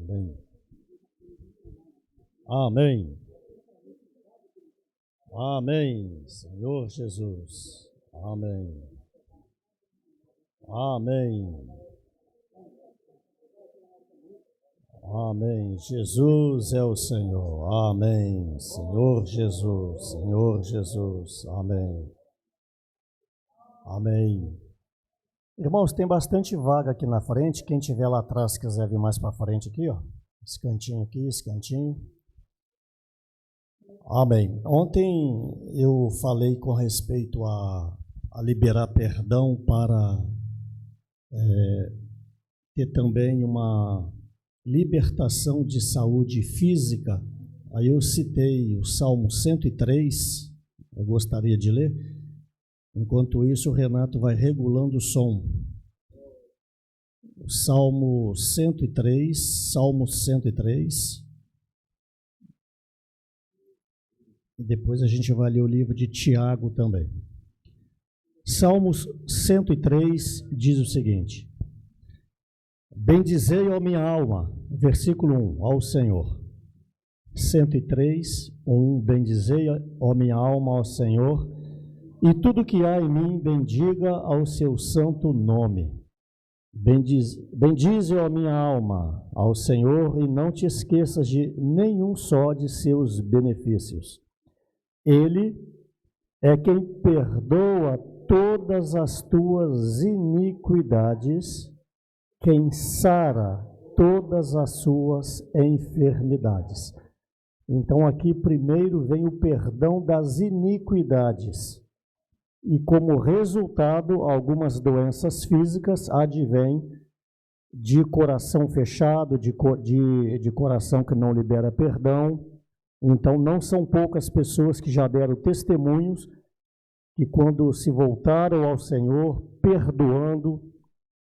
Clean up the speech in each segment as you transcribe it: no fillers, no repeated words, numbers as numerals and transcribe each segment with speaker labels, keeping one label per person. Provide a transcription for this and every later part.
Speaker 1: Amém. Amém. Amém. Senhor Jesus. Amém. Amém. Amém. Jesus é o Senhor. Amém. Senhor Jesus. Senhor Jesus. Amém. Amém. Irmãos, tem bastante vaga aqui na frente. Quem tiver lá atrás, quiser vir mais para frente aqui, ó. Esse cantinho aqui, esse cantinho. Amém. Ontem eu falei com respeito a liberar perdão para ter também uma libertação de saúde física. Aí eu citei o Salmo 103, eu gostaria de ler. Enquanto isso, o Renato vai regulando o som. Salmo 103, Salmo 103. E depois a gente vai ler o livro de Tiago também. Salmos 103 diz o seguinte: Bendizei, ó minha alma, versículo 1, ao Senhor. 103, 1, Bendizei, ó minha alma, ao Senhor, e tudo que há em mim, bendiga ao seu santo nome. Bendize, ó minha alma, ao Senhor, e não te esqueças de nenhum só de seus benefícios. Ele é quem perdoa todas as tuas iniquidades, quem sara todas as suas enfermidades. Então aqui primeiro vem o perdão das iniquidades. E como resultado, algumas doenças físicas advêm de coração fechado, de coração que não libera perdão. Então não são poucas pessoas que já deram testemunhos que quando se voltaram ao Senhor, perdoando,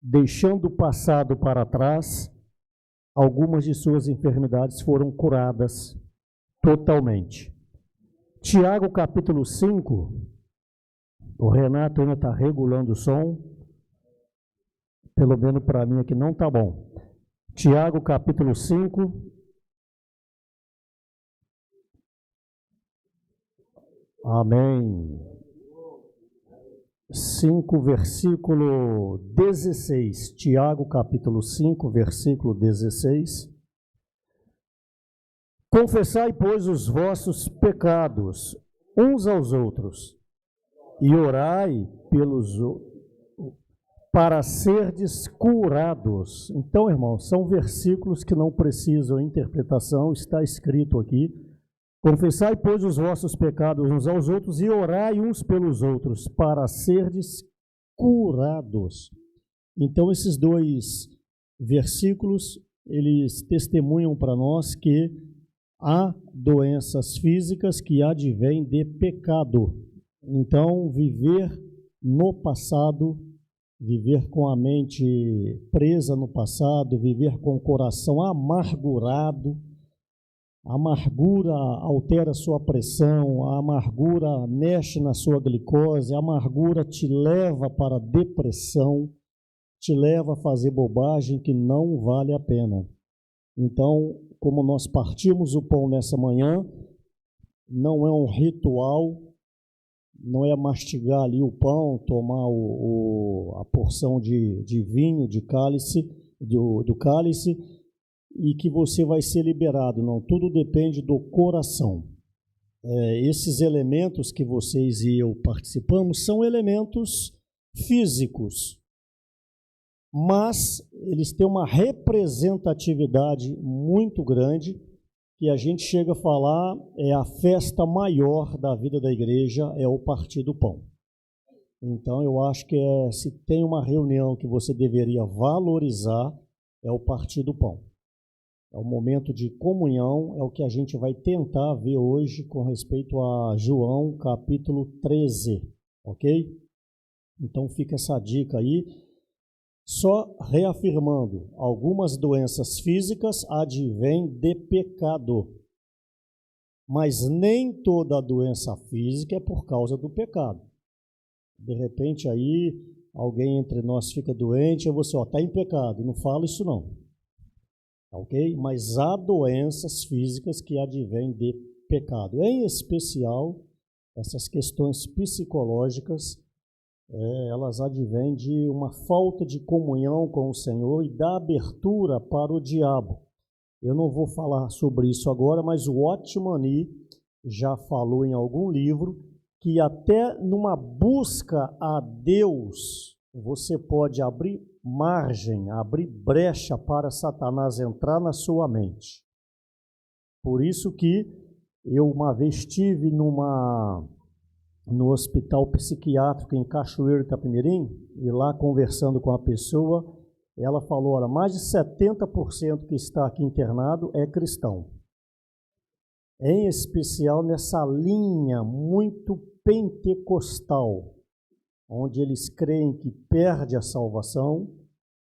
Speaker 1: deixando o passado para trás, algumas de suas enfermidades foram curadas totalmente. Tiago capítulo 5, o Renato ainda está regulando o som, pelo menos para mim aqui não está bom. Tiago capítulo 5, amém. 5, versículo 16. Tiago capítulo 5, versículo 16. Confessai, pois, os vossos pecados uns aos outros, e orai para serdes curados. Então, irmãos, são versículos que não precisam interpretação, está escrito aqui. Confessai, pois, os vossos pecados uns aos outros e orai uns pelos outros para serdes curados. Então, esses dois versículos, eles testemunham para nós que há doenças físicas que advêm de pecado. Então, viver no passado, viver com a mente presa no passado, viver com o coração amargurado, a amargura altera a sua pressão, a amargura mexe na sua glicose, a amargura te leva para a depressão, te leva a fazer bobagem que não vale a pena. Então, como nós partimos o pão nessa manhã, não é um ritual, não é mastigar ali o pão, tomar a porção de vinho, de cálice, do cálice, e que você vai ser liberado. Não, tudo depende do coração. Esses elementos que vocês e eu participamos são elementos físicos, mas eles têm uma representatividade muito grande, que a gente chega a falar é a festa maior da vida da igreja, é o partir do pão. Então eu acho que se tem uma reunião que você deveria valorizar, é o partir do pão. É o momento de comunhão, é o que a gente vai tentar ver hoje com respeito a João capítulo 13, ok? Então fica essa dica aí. Só reafirmando, algumas doenças físicas advêm de pecado, mas nem toda doença física é por causa do pecado. De repente aí alguém entre nós fica doente, e você está em pecado, não fala isso não. ok? Mas há doenças físicas que advêm de pecado. Em especial, essas questões psicológicas, elas advêm de uma falta de comunhão com o Senhor e da abertura para o diabo. Eu não vou falar sobre isso agora, mas o Watchman já falou em algum livro que até numa busca a Deus, você pode abrir margem, abrir brecha para Satanás entrar na sua mente. Por isso que eu uma vez estive no hospital psiquiátrico em Cachoeiro, Itapemirim, e lá conversando com a pessoa, ela falou, olha, mais de 70% que está aqui internado é cristão. Em especial nessa linha muito pentecostal, onde eles creem que perde a salvação,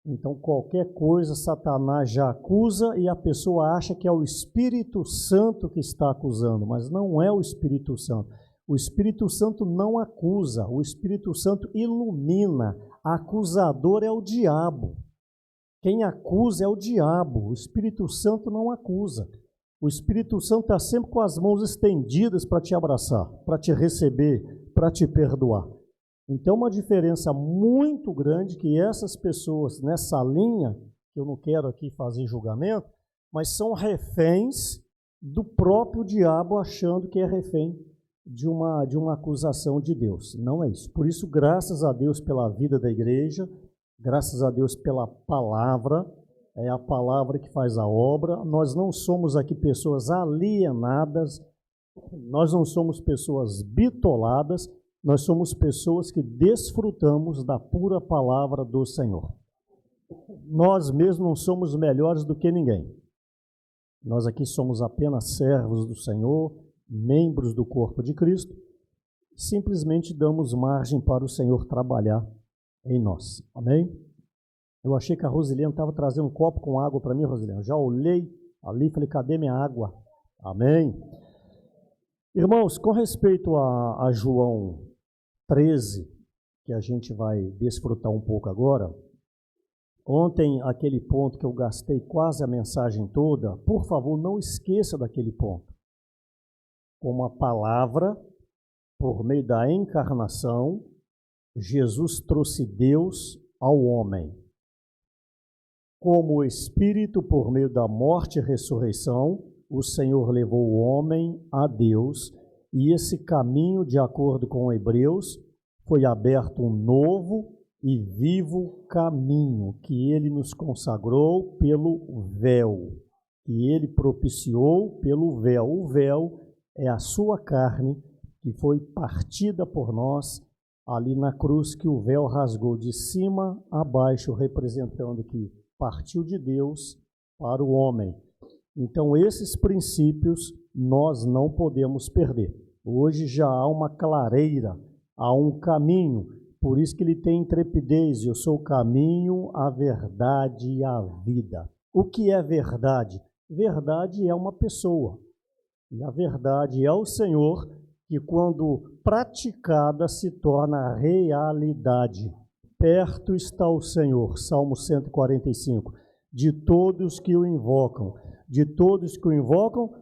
Speaker 1: então qualquer coisa Satanás já acusa e a pessoa acha que é o Espírito Santo que está acusando, mas não é o Espírito Santo. O Espírito Santo não acusa, o Espírito Santo ilumina. Acusador é o diabo. Quem acusa é o diabo, o Espírito Santo não acusa. O Espírito Santo está sempre com as mãos estendidas para te abraçar, para te receber, para te perdoar. Então, uma diferença muito grande que essas pessoas nessa linha, que eu não quero aqui fazer julgamento, mas são reféns do próprio diabo achando que é refém de uma acusação de Deus. Não é isso. Por isso, graças a Deus pela vida da igreja, graças a Deus pela palavra, é a palavra que faz a obra. Nós não somos aqui pessoas alienadas, nós não somos pessoas bitoladas, nós somos pessoas que desfrutamos da pura palavra do Senhor. Nós mesmos não somos melhores do que ninguém. Nós aqui somos apenas servos do Senhor, membros do corpo de Cristo, simplesmente damos margem para o Senhor trabalhar em nós. Amém? Eu achei que a Rosilene estava trazendo um copo com água para mim, Rosilene. Eu já olhei ali e falei, cadê minha água? Amém? Irmãos, com respeito a João 13, que a gente vai desfrutar um pouco agora, ontem aquele ponto que eu gastei quase a mensagem toda, por favor, não esqueça daquele ponto. Como a palavra, por meio da encarnação, Jesus trouxe Deus ao homem. Como o Espírito, por meio da morte e ressurreição, o Senhor levou o homem a Deus, e esse caminho, de acordo com Hebreus, foi aberto um novo e vivo caminho, que ele nos consagrou pelo véu, que ele propiciou pelo véu. O véu é a sua carne, que foi partida por nós ali na cruz, que o véu rasgou de cima a baixo, representando que partiu de Deus para o homem. Então, esses princípios nós não podemos perder. Hoje já há uma clareira, há um caminho, por isso que ele tem intrepidez. Eu sou o caminho, a verdade e a vida. O que é verdade? Verdade é uma pessoa. E a verdade é o Senhor, que quando praticada se torna realidade. Perto está o Senhor, Salmo 145, de todos que o invocam. De todos que o invocam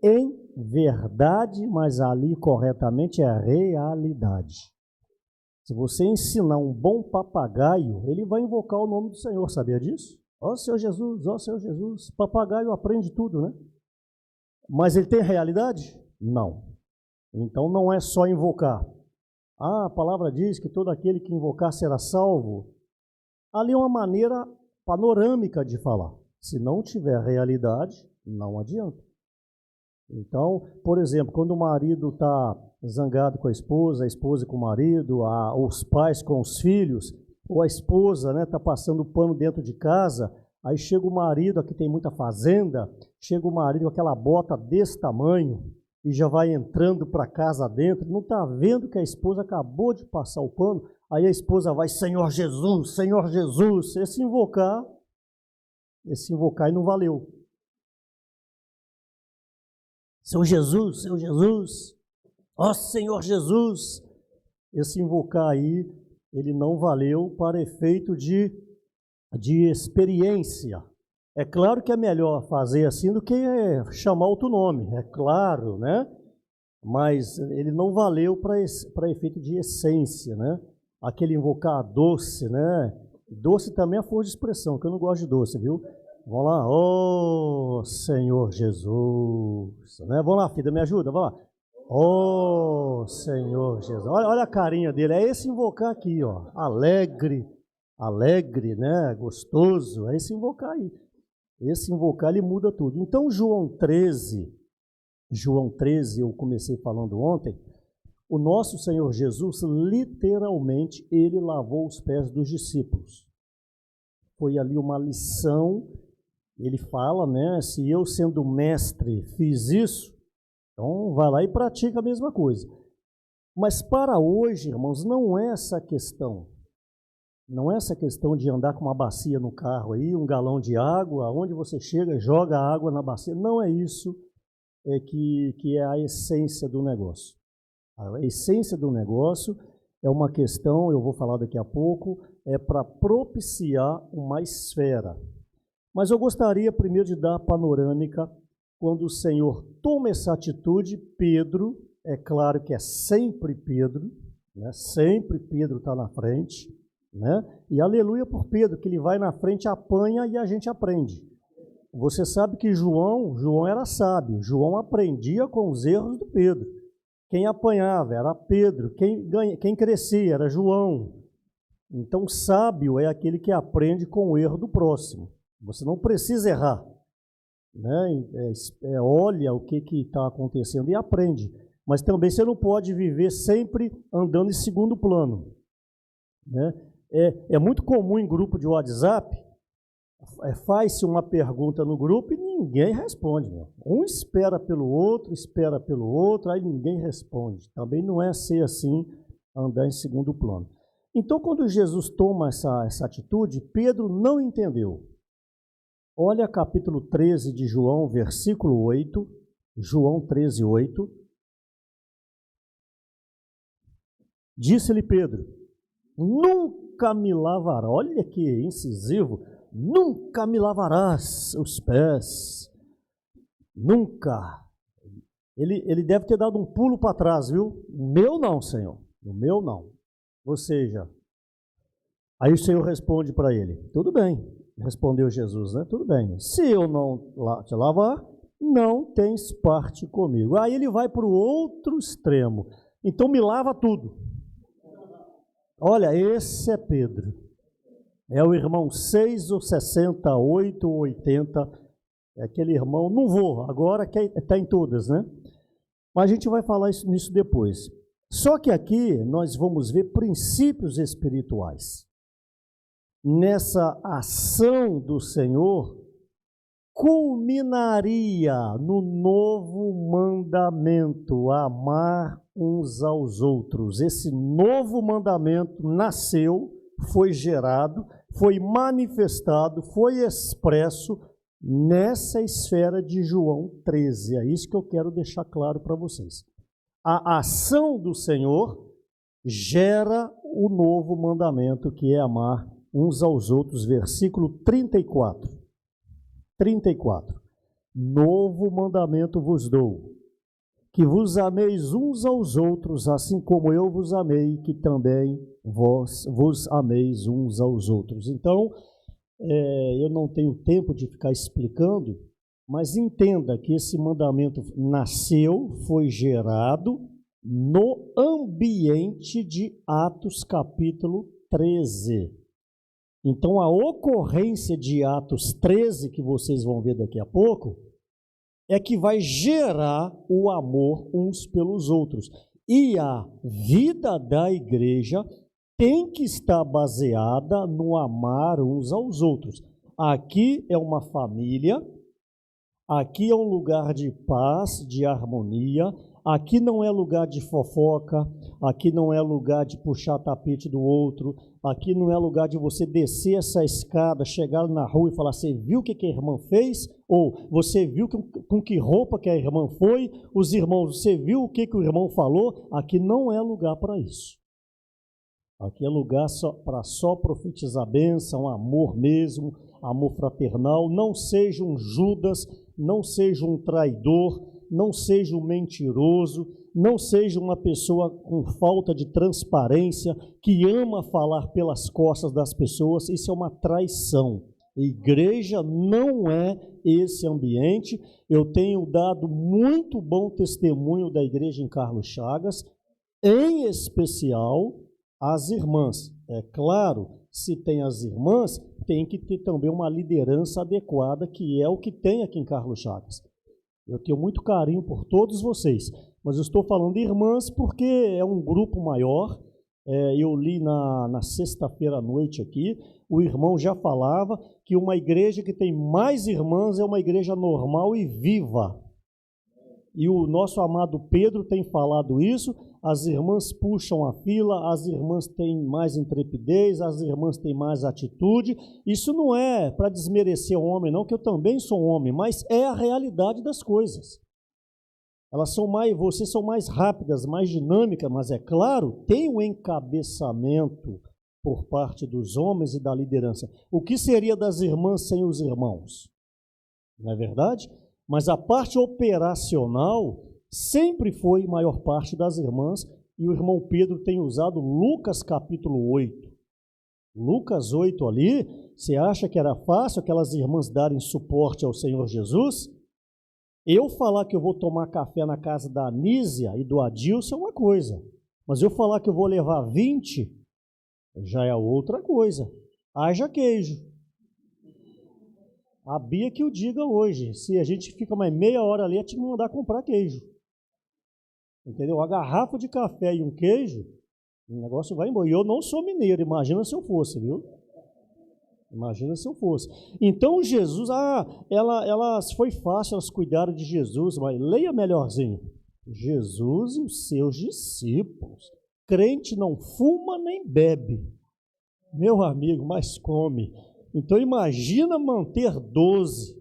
Speaker 1: em verdade, mas ali corretamente é a realidade. Se você ensinar um bom papagaio, ele vai invocar o nome do Senhor, sabia disso? Ó Senhor Jesus, ó Senhor Jesus. Papagaio aprende tudo, né? Mas ele tem realidade? Não. Então não é só invocar. A palavra diz que todo aquele que invocar será salvo. Ali é uma maneira panorâmica de falar. Se não tiver realidade, não adianta. Então, por exemplo, quando o marido está zangado com a esposa com o marido, os pais com os filhos, ou a esposa está passando pano dentro de casa, aí chega o marido, aqui tem muita fazenda, chega o marido com aquela bota desse tamanho e já vai entrando para casa dentro, não está vendo que a esposa acabou de passar o pano, aí a esposa vai, Senhor Jesus, esse invocar e não valeu. Senhor Jesus, ó Senhor Jesus, esse invocar aí, ele não valeu para efeito de experiência. É claro que é melhor fazer assim do que chamar outro nome, é claro, né? Mas ele não valeu para efeito de essência, né? Aquele invocar doce, né? Doce também é força de expressão, que eu não gosto de doce, viu? Vamos lá, oh Senhor Jesus, né? Vamos lá, filha, me ajuda, vamos lá. Oh Senhor Jesus, olha a carinha dele, é esse invocar aqui, ó, alegre, né? Gostoso, é esse invocar aí. Esse invocar, ele muda tudo. Então, João 13, eu comecei falando ontem, o nosso Senhor Jesus, literalmente, ele lavou os pés dos discípulos. Foi ali uma lição, ele fala, né, se eu sendo mestre fiz isso, então vai lá e pratica a mesma coisa. Mas para hoje, irmãos, não é essa a questão. Não é essa questão de andar com uma bacia no carro aí, um galão de água, onde você chega, joga a água na bacia. Não é isso que é a essência do negócio. A essência do negócio é uma questão, eu vou falar daqui a pouco, é para propiciar uma esfera. Mas eu gostaria primeiro de dar a panorâmica, quando o Senhor toma essa atitude, Pedro, é claro que é sempre Pedro, né? Sempre Pedro está na frente, né? E aleluia por Pedro, que ele vai na frente, apanha e a gente aprende. Você sabe que João era sábio, João aprendia com os erros do Pedro. Quem apanhava era Pedro, quem crescia era João. Então, sábio é aquele que aprende com o erro do próximo. Você não precisa errar, né? Olha o que está acontecendo e aprende. Mas também você não pode viver sempre andando em segundo plano, né? É muito comum em grupo de WhatsApp, faz-se uma pergunta no grupo e ninguém responde. Meu. Um espera pelo outro, aí ninguém responde. Também não é ser assim, andar em segundo plano. Então, quando Jesus toma essa atitude, Pedro não entendeu. Olha capítulo 13 de João, versículo 8, João 13, 8. Disse-lhe Pedro, nunca me lavarás, olha que incisivo, nunca me lavarás os pés, nunca. Ele deve ter dado um pulo para trás, viu? O meu não, Senhor, o meu não. Ou seja, aí o Senhor responde para ele, tudo bem, respondeu Jesus, né? Tudo bem, se eu não te lavar, não tens parte comigo. Aí ele vai para o outro extremo, então me lava tudo. Olha, esse é Pedro. É o irmão 6 ou 60, 8 ou 80. É aquele irmão, não vou, agora está em todas, né? Mas a gente vai falar nisso depois. Só que aqui nós vamos ver princípios espirituais. Nessa ação do Senhor, culminaria no novo mandamento, amar uns aos outros. Esse novo mandamento nasceu, foi gerado, foi manifestado, foi expresso nessa esfera de João 13. É isso que eu quero deixar claro para vocês. A ação do Senhor gera o novo mandamento, que é amar uns aos outros. Versículo 34. 34. Novo mandamento vos dou, que vos ameis uns aos outros, assim como eu vos amei, que também vos ameis uns aos outros. Então, eu não tenho tempo de ficar explicando, mas entenda que esse mandamento nasceu, foi gerado no ambiente de Atos capítulo 13. Então, a ocorrência de Atos 13, que vocês vão ver daqui a pouco, é que vai gerar o amor uns pelos outros. E a vida da igreja tem que estar baseada no amar uns aos outros. Aqui é uma família, aqui é um lugar de paz, de harmonia, aqui não é lugar de fofoca, aqui não é lugar de puxar tapete do outro, aqui não é lugar de você descer essa escada, chegar na rua e falar, você viu o que a irmã fez? Ou você viu com que roupa que a irmã foi? Os irmãos, você viu o que o irmão falou? Aqui não é lugar para isso. Aqui é lugar para só profetizar bênção, amor mesmo, amor fraternal, não seja um Judas, não seja um traidor, não seja um mentiroso, não seja uma pessoa com falta de transparência, que ama falar pelas costas das pessoas. Isso é uma traição. Igreja não é esse ambiente. Eu tenho dado muito bom testemunho da igreja em Carlos Chagas, em especial as irmãs. É claro, se tem as irmãs, tem que ter também uma liderança adequada, que é o que tem aqui em Carlos Chagas. Eu tenho muito carinho por todos vocês, mas eu estou falando de irmãs porque é um grupo maior. Eu li na sexta-feira à noite aqui, o irmão já falava que uma igreja que tem mais irmãs é uma igreja normal e viva. E o nosso amado Pedro tem falado isso. As irmãs puxam a fila, as irmãs têm mais intrepidez, as irmãs têm mais atitude. Isso não é para desmerecer o homem, não, que eu também sou homem, mas é a realidade das coisas. Vocês são mais rápidas, mais dinâmicas, mas é claro, tem um encabeçamento por parte dos homens e da liderança. O que seria das irmãs sem os irmãos? Não é verdade? Mas a parte operacional sempre foi maior parte das irmãs, e o irmão Pedro tem usado Lucas capítulo 8. Lucas 8 ali, você acha que era fácil aquelas irmãs darem suporte ao Senhor Jesus? Eu falar que eu vou tomar café na casa da Anísia e do Adilson é uma coisa, mas eu falar que eu vou levar 20 já é outra coisa. Haja queijo. A Bia que o diga hoje. Se a gente fica mais meia hora ali, é te mandar comprar queijo. Entendeu? A garrafa de café e um queijo, o negócio vai embora. E eu não sou mineiro, imagina se eu fosse, viu? Imagina se eu fosse. Então Jesus, foi fácil, elas cuidaram de Jesus, mas leia melhorzinho. Jesus e os seus discípulos. Crente não fuma nem bebe. Meu amigo, mas come. Então imagina manter 12.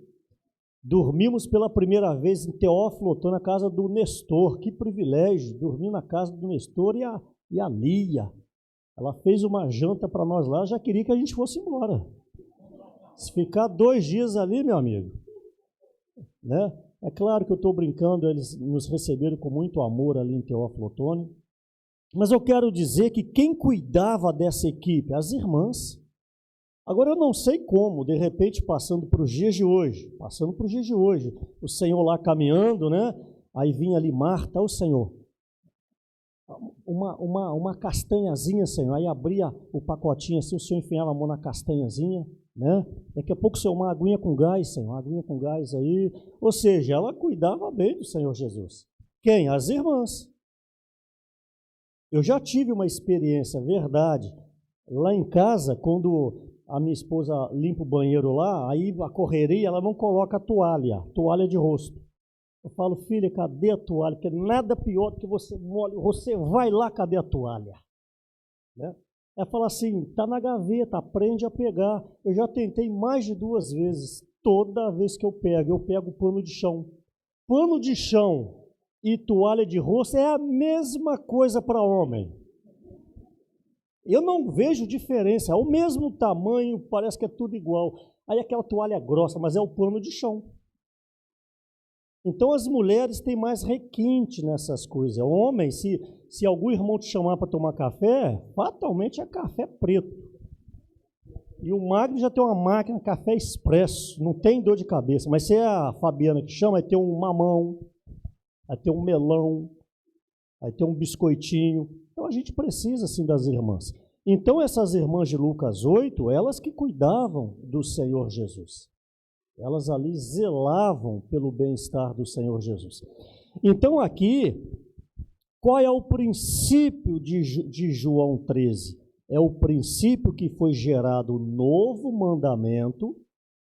Speaker 1: Dormimos pela primeira vez em Teófilo Otoni, na casa do Nestor. Que privilégio, dormir na casa do Nestor e a Lia. Ela fez uma janta para nós lá, já queria que a gente fosse embora. Se ficar 2 dias ali, meu amigo, né? É claro que eu estou brincando, eles nos receberam com muito amor ali em Teófilo Otoni. Mas eu quero dizer que quem cuidava dessa equipe? As irmãs. Agora eu não sei como, de repente passando para os dias de hoje, o Senhor lá caminhando, né? Aí vinha ali Marta, o Senhor, uma castanhazinha, Senhor, aí abria o pacotinho assim, o Senhor enfiava a mão na castanhazinha, né? Daqui a pouco o Senhor, uma aguinha com gás, Senhor, uma aguinha com gás aí, ou seja, ela cuidava bem do Senhor Jesus. Quem? As irmãs. Eu já tive uma experiência, verdade, lá em casa, quando a minha esposa limpa o banheiro lá, aí a correria, ela não coloca toalha de rosto. Eu falo, filha, cadê a toalha? Porque nada pior do que você molha, você vai lá, cadê a toalha? Né? Ela fala assim, está na gaveta, aprende a pegar. Eu já tentei mais de 2 vezes, toda vez que eu pego pano de chão. Pano de chão e toalha de rosto é a mesma coisa para homem. Eu não vejo diferença, é o mesmo tamanho, parece que é tudo igual. Aí aquela toalha grossa, mas é o pano de chão. Então as mulheres têm mais requinte nessas coisas. O homem, se algum irmão te chamar para tomar café, fatalmente é café preto. E o Magno já tem uma máquina café expresso, não tem dor de cabeça. Mas se é a Fabiana que chama, vai ter um mamão, vai ter um melão, vai ter um biscoitinho. Então a gente precisa sim das irmãs. Então essas irmãs de Lucas 8, elas que cuidavam do Senhor Jesus. Elas ali zelavam pelo bem-estar do Senhor Jesus. Então aqui, qual é o princípio de João 13? É o princípio que foi gerado o novo mandamento,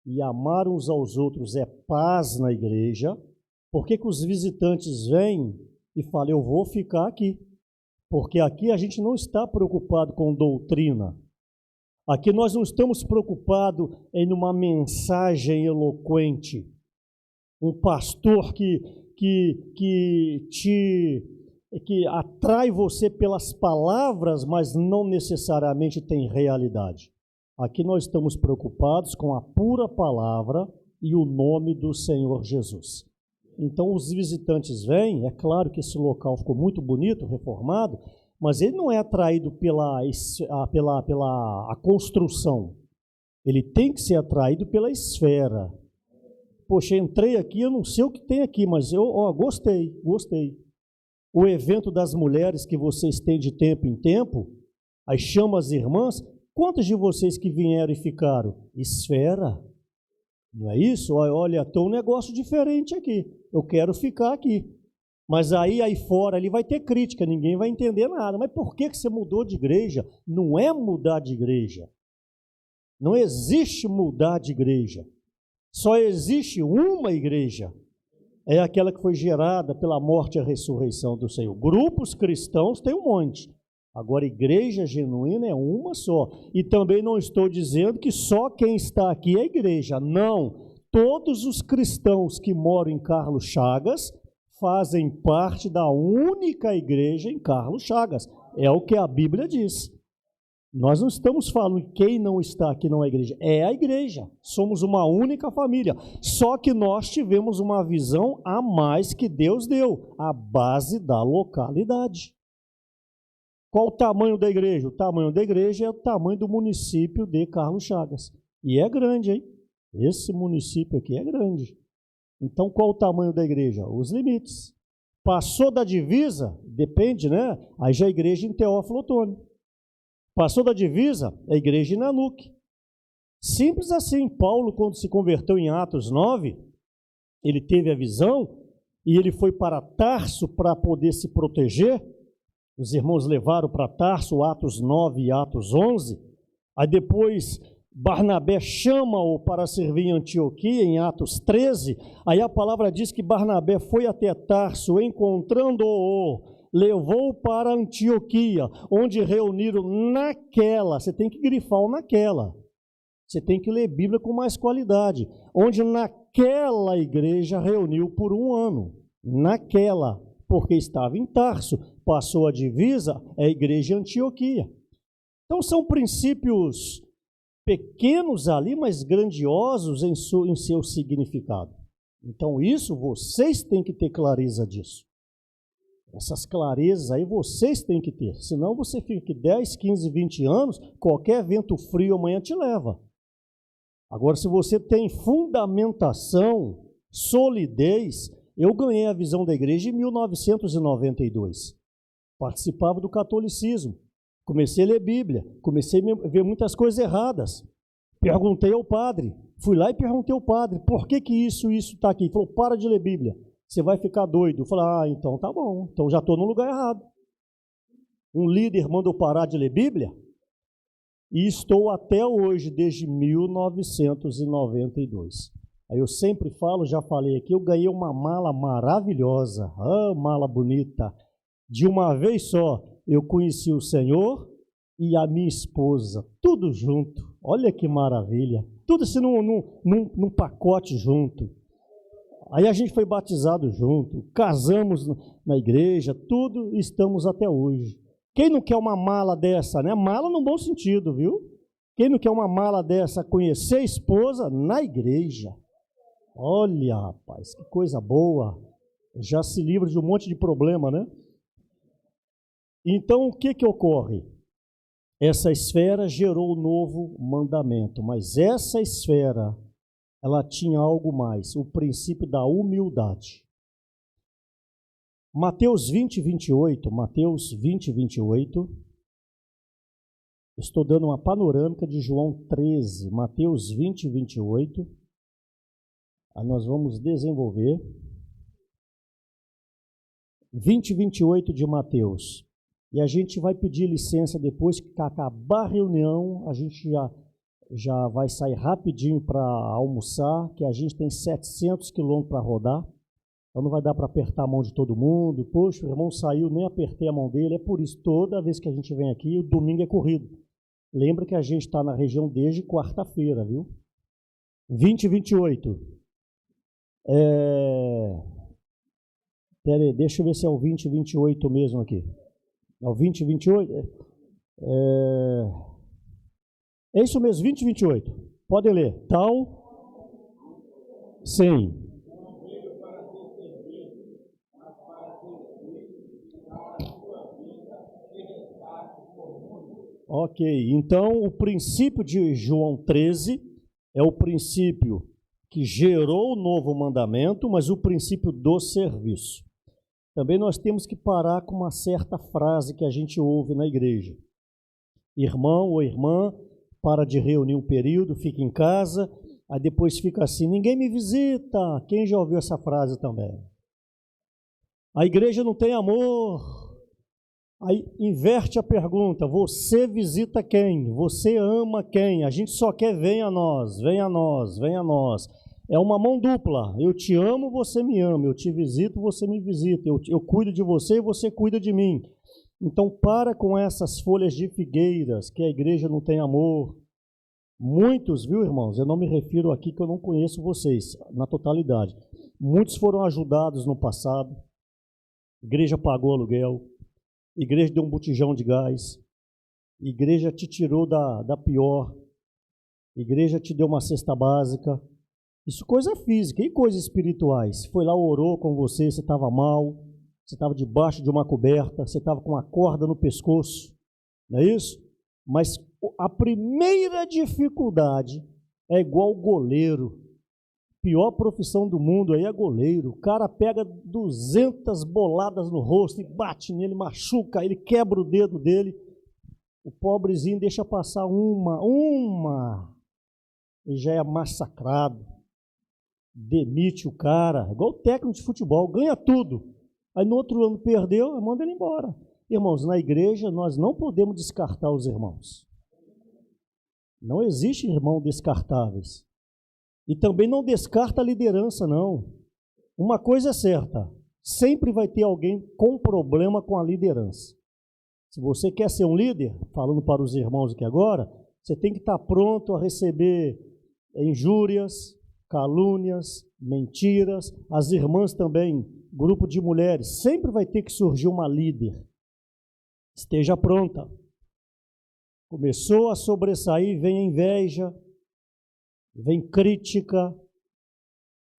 Speaker 1: e amar uns aos outros é paz na igreja. Por que os visitantes vêm e falam, eu vou ficar aqui? Porque aqui a gente não está preocupado com doutrina. Aqui nós não estamos preocupados em uma mensagem eloquente. Um pastor que atrai você pelas palavras, mas não necessariamente tem realidade. Aqui nós estamos preocupados com a pura palavra e o nome do Senhor Jesus. Então os visitantes vêm, é claro que esse local ficou muito bonito, reformado, mas ele não é atraído pela a construção. Ele tem que ser atraído pela esfera. Poxa, entrei aqui, eu não sei o que tem aqui, mas eu gostei. O evento das mulheres que vocês têm de tempo em tempo, aí chama as irmãs, quantos de vocês que vieram e ficaram? Esfera. Não é isso? Olha, tem um negócio diferente aqui. Eu quero ficar aqui. Mas aí fora ali vai ter crítica, ninguém vai entender nada. Mas por que você mudou de igreja? Não é mudar de igreja. Não existe mudar de igreja. Só existe uma igreja. É aquela que foi gerada pela morte e a ressurreição do Senhor. Grupos cristãos tem um monte. Agora, igreja genuína é uma só. E também não estou dizendo que só quem está aqui é igreja. Não. Todos os cristãos que moram em Carlos Chagas fazem parte da única igreja em Carlos Chagas. É o que a Bíblia diz. Nós não estamos falando que quem não está aqui não é igreja. É a igreja. Somos uma única família. Só que nós tivemos uma visão a mais que Deus deu. A base da localidade. Qual o tamanho da igreja? O tamanho da igreja é o tamanho do município de Carlos Chagas. E é grande, hein? Esse município aqui é grande. Então, qual o tamanho da igreja? Os limites. Passou da divisa, depende, né? Aí já é a igreja em Teófilo Otoni. Passou da divisa, é a igreja em Nanuque. Simples assim. Paulo, quando se converteu em Atos 9, ele teve a visão e ele foi para Tarso para poder se proteger. Os irmãos levaram para Tarso, Atos 9 e Atos 11. Aí depois Barnabé chama-o para servir em Antioquia, em Atos 13. Aí a palavra diz que Barnabé foi até Tarso, encontrando-o, levou-o para Antioquia, onde reuniram naquela, você tem que grifar o naquela, você tem que ler Bíblia com mais qualidade, onde naquela igreja reuniu por um ano, naquela, porque estava em Tarso, passou a divisa, é a igreja em Antioquia. Então são princípios pequenos ali, mas grandiosos em seu significado. Então isso vocês têm que ter clareza disso. Essas clarezas aí vocês têm que ter, senão você fica aqui 10, 15, 20 anos, qualquer vento frio amanhã te leva. Agora, se você tem fundamentação, solidez, eu ganhei a visão da igreja em 1992. Participava do catolicismo, comecei a ler Bíblia, comecei a ver muitas coisas erradas. Perguntei ao padre, fui lá e perguntei ao padre, por que isso está aqui? Ele falou, para de ler Bíblia. Você vai ficar doido. Eu falei, então tá bom, então já estou no lugar errado. Um líder manda eu parar de ler Bíblia e estou até hoje, desde 1992. Aí eu sempre falo, já falei aqui, eu ganhei uma mala maravilhosa, mala bonita. De uma vez só, eu conheci o Senhor e a minha esposa, tudo junto. Olha que maravilha, tudo assim num pacote junto. Aí a gente foi batizado junto, casamos na igreja, tudo, estamos até hoje. Quem não quer uma mala dessa, né? Mala no bom sentido, viu? Quem não quer uma mala dessa, conhecer a esposa na igreja? Olha, rapaz, que coisa boa. Já se livra de um monte de problema, né? Então, o que ocorre? Essa esfera gerou o novo mandamento, mas essa esfera ela tinha algo mais, o princípio da humildade. Mateus 20, 28, estou dando uma panorâmica de João 13, Mateus 20, 28, aí nós vamos desenvolver. 20, 28 de Mateus, e a gente vai pedir licença depois que acabar a reunião, a gente já vai sair rapidinho para almoçar, que a gente tem 700 quilômetros para rodar, então não vai dar para apertar a mão de todo mundo. Poxa, o irmão saiu, nem apertei a mão dele, é por isso, toda vez que a gente vem aqui, o domingo é corrido. Lembra que a gente está na região desde quarta-feira, viu? 20 e 28. Peraí, deixa eu ver se é o 20 e 28 mesmo aqui. É o 20 e 28? É isso mesmo, 20 e 28. Podem ler. Tal? Sim. Ok, então o princípio de João 13 é o princípio que gerou o novo mandamento, mas o princípio do serviço. Também nós temos que parar com uma certa frase que a gente ouve na igreja. Irmão ou irmã, para de reunir um período, fica em casa, aí depois fica assim, ninguém me visita. Quem já ouviu essa frase também? A igreja não tem amor. Aí inverte a pergunta, você visita quem? Você ama quem? A gente só quer venha a nós, venha a nós, venha a nós. É uma mão dupla, eu te amo, você me ama, eu te visito, você me visita, eu cuido de você e você cuida de mim. Então para com essas folhas de figueiras, que a igreja não tem amor. Muitos, viu irmãos, eu não me refiro aqui que eu não conheço vocês, na totalidade. Muitos foram ajudados no passado, a igreja pagou aluguel, a igreja deu um botijão de gás, a igreja te tirou da pior, a igreja te deu uma cesta básica. Isso coisa física e coisas espirituais. Foi lá, orou com você, você estava mal, você estava debaixo de uma coberta, você estava com uma corda no pescoço, não é isso? Mas a primeira dificuldade é igual goleiro. Pior profissão do mundo aí é goleiro. O cara pega 200 boladas no rosto e bate nele, machuca, ele quebra o dedo dele. O pobrezinho deixa passar uma, e já é massacrado. Demite o cara, igual o técnico de futebol, ganha tudo. Aí no outro ano perdeu, manda ele embora. Irmãos, na igreja nós não podemos descartar os irmãos. Não existe irmão descartáveis. E também não descarta a liderança, não. Uma coisa é certa, sempre vai ter alguém com problema com a liderança. Se você quer ser um líder, falando para os irmãos aqui agora, você tem que estar pronto a receber injúrias, calúnias, mentiras. As irmãs também, grupo de mulheres, sempre vai ter que surgir uma líder. Esteja pronta. Começou a sobressair, vem a inveja, vem crítica.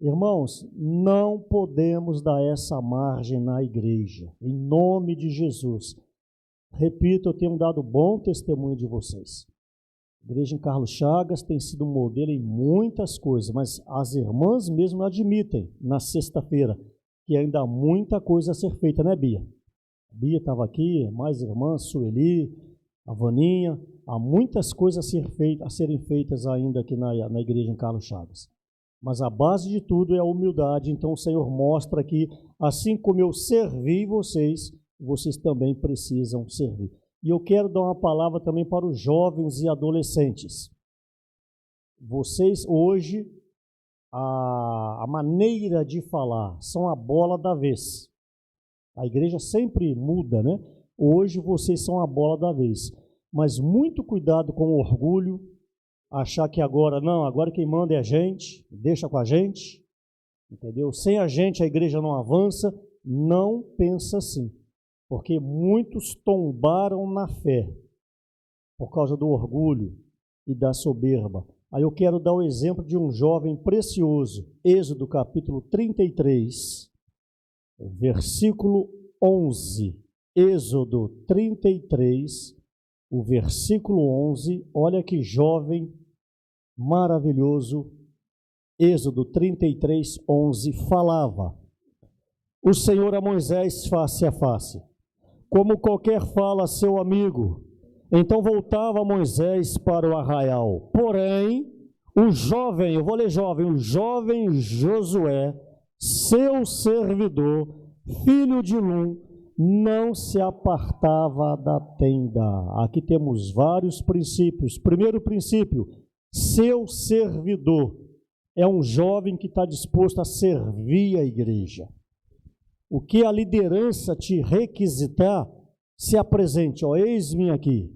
Speaker 1: Irmãos, não podemos dar essa margem na igreja, em nome de Jesus. Repito, eu tenho dado bom testemunho de vocês. A igreja em Carlos Chagas tem sido um modelo em muitas coisas, mas as irmãs mesmo admitem, na sexta-feira, que ainda há muita coisa a ser feita, né, Bia? A Bia estava aqui, mais irmãs, Sueli, a Vaninha, há muitas coisas a serem feitas ainda aqui na igreja em Carlos Chagas. Mas a base de tudo é a humildade. Então o Senhor mostra que, assim como eu servi vocês, vocês também precisam servir. E eu quero dar uma palavra também para os jovens e adolescentes. Vocês hoje, a maneira de falar são a bola da vez. A igreja sempre muda, né? Hoje vocês são a bola da vez. Mas muito cuidado com o orgulho, achar que agora, não, agora quem manda é a gente, deixa com a gente, entendeu? Sem a gente a igreja não avança. Não pensa assim, porque muitos tombaram na fé por causa do orgulho e da soberba. Aí eu quero dar o exemplo de um jovem precioso, Êxodo capítulo 33, versículo 11. Êxodo 33, o versículo 11, olha que jovem maravilhoso. Êxodo 33, 11, falava: o Senhor a Moisés face a face, como qualquer fala a seu amigo. Então voltava Moisés para o arraial. Porém, o jovem, eu vou ler jovem, o jovem Josué, seu servidor, filho de Num, não se apartava da tenda. Aqui temos vários princípios. Primeiro princípio, seu servidor. É um jovem que está disposto a servir a igreja. O que a liderança te requisitar, se apresente. Ó, eis-me aqui.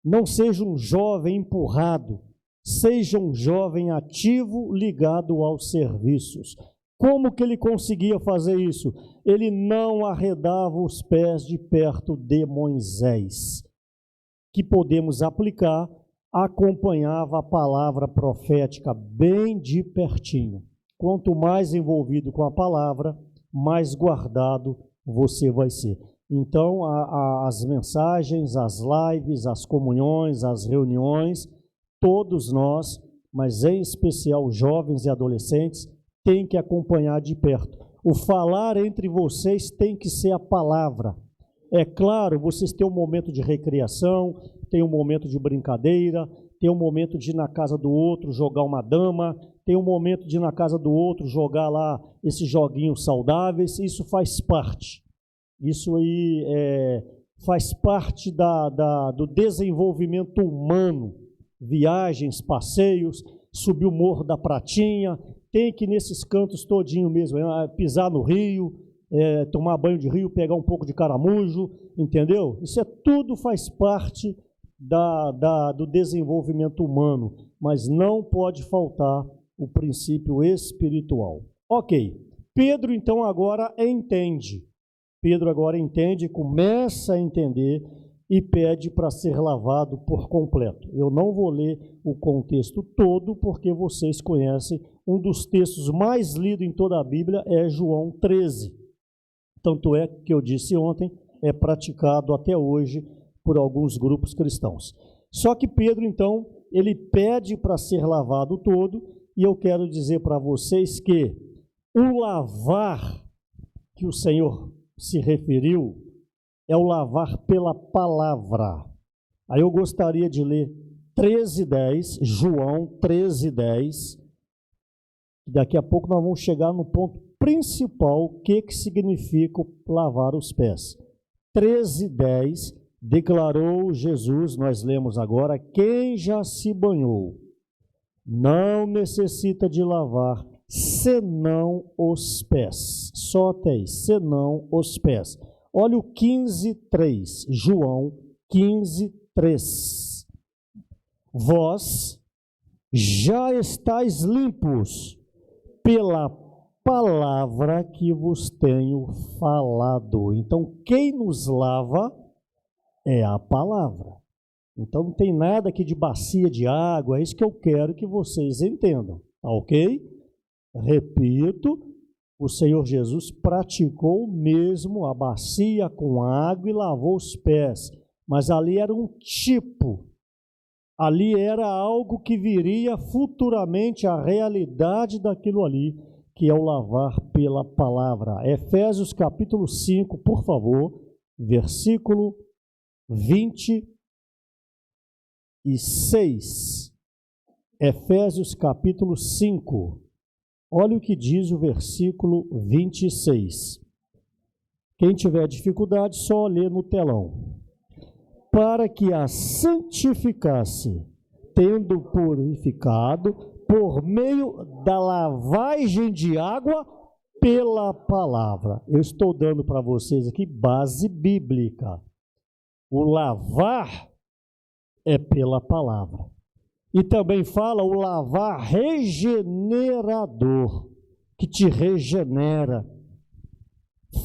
Speaker 1: Não seja um jovem empurrado, seja um jovem ativo ligado aos serviços. Como que ele conseguia fazer isso? Ele não arredava os pés de perto de Moisés, que podemos aplicar acompanhava a palavra profética bem de pertinho. Quanto mais envolvido com a palavra, mais guardado você vai ser. Então, as mensagens, as lives, as comunhões, as reuniões, todos nós, mas em especial jovens e adolescentes, tem que acompanhar de perto. O falar entre vocês tem que ser a palavra. É claro, vocês têm um momento de recreação, tem um momento de brincadeira, tem um momento de ir na casa do outro jogar uma dama, tem um momento de ir na casa do outro jogar lá esses joguinhos saudáveis, isso faz parte. Isso aí faz parte do desenvolvimento humano. Viagens, passeios, subir o Morro da Pratinha, tem que ir nesses cantos todinho mesmo, pisar no rio, tomar banho de rio, pegar um pouco de caramujo, entendeu? Isso tudo faz parte do desenvolvimento humano, mas não pode faltar o princípio espiritual. Ok, Pedro então agora entende. Pedro agora entende, começa a entender e pede para ser lavado por completo. Eu não vou ler o contexto todo, porque vocês conhecem, um dos textos mais lidos em toda a Bíblia é João 13. Tanto é que eu disse ontem, é praticado até hoje por alguns grupos cristãos. Só que Pedro, então, ele pede para ser lavado todo, e eu quero dizer para vocês que o lavar que o Senhor se referiu é o lavar pela palavra. Aí eu gostaria de ler 13:10, João 13:10. Daqui a pouco nós vamos chegar no ponto principal, o que significa lavar os pés. 13:10, declarou Jesus, nós lemos agora, quem já se banhou não necessita de lavar senão os pés. Só até aí, senão os pés. Olha o 15:3, João 15:3. Vós já estáis limpos pela palavra que vos tenho falado. Então, quem nos lava é a palavra. Então, não tem nada aqui de bacia de água, é isso que eu quero que vocês entendam, tá ok? Repito, o Senhor Jesus praticou mesmo a bacia com água e lavou os pés, mas ali era um tipo, ali era algo que viria futuramente, a realidade daquilo ali, que é o lavar pela palavra. Efésios capítulo 5, por favor, versículo 26. Efésios capítulo 5. Olha o que diz o versículo 26. Quem tiver dificuldade, só lê no telão. Para que a santificasse, tendo purificado, por meio da lavagem de água pela palavra. Eu estou dando para vocês aqui base bíblica. O lavar é pela palavra. E também fala o lavar regenerador, que te regenera,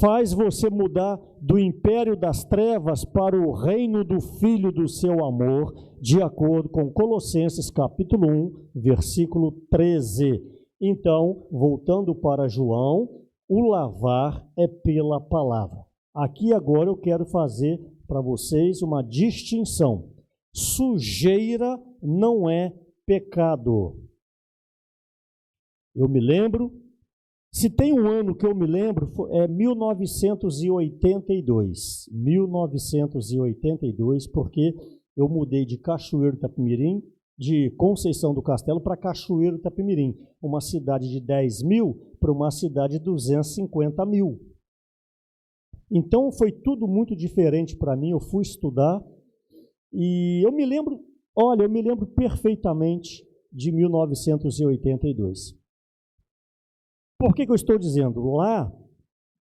Speaker 1: faz você mudar do império das trevas para o reino do Filho do seu amor, de acordo com Colossenses capítulo 1, versículo 13. Então, voltando para João, o lavar é pela palavra. Aqui agora eu quero fazer para vocês uma distinção. Sujeira não é pecado. Eu me lembro, se tem um ano que eu me lembro, é 1982. 1982, porque eu mudei de Cachoeiro do Itapemirim, de Conceição do Castelo para Cachoeiro do Itapemirim, uma cidade de 10 mil para uma cidade de 250 mil. Então foi tudo muito diferente para mim, eu fui estudar e eu me lembro perfeitamente de 1982. Por que eu estou dizendo? Lá,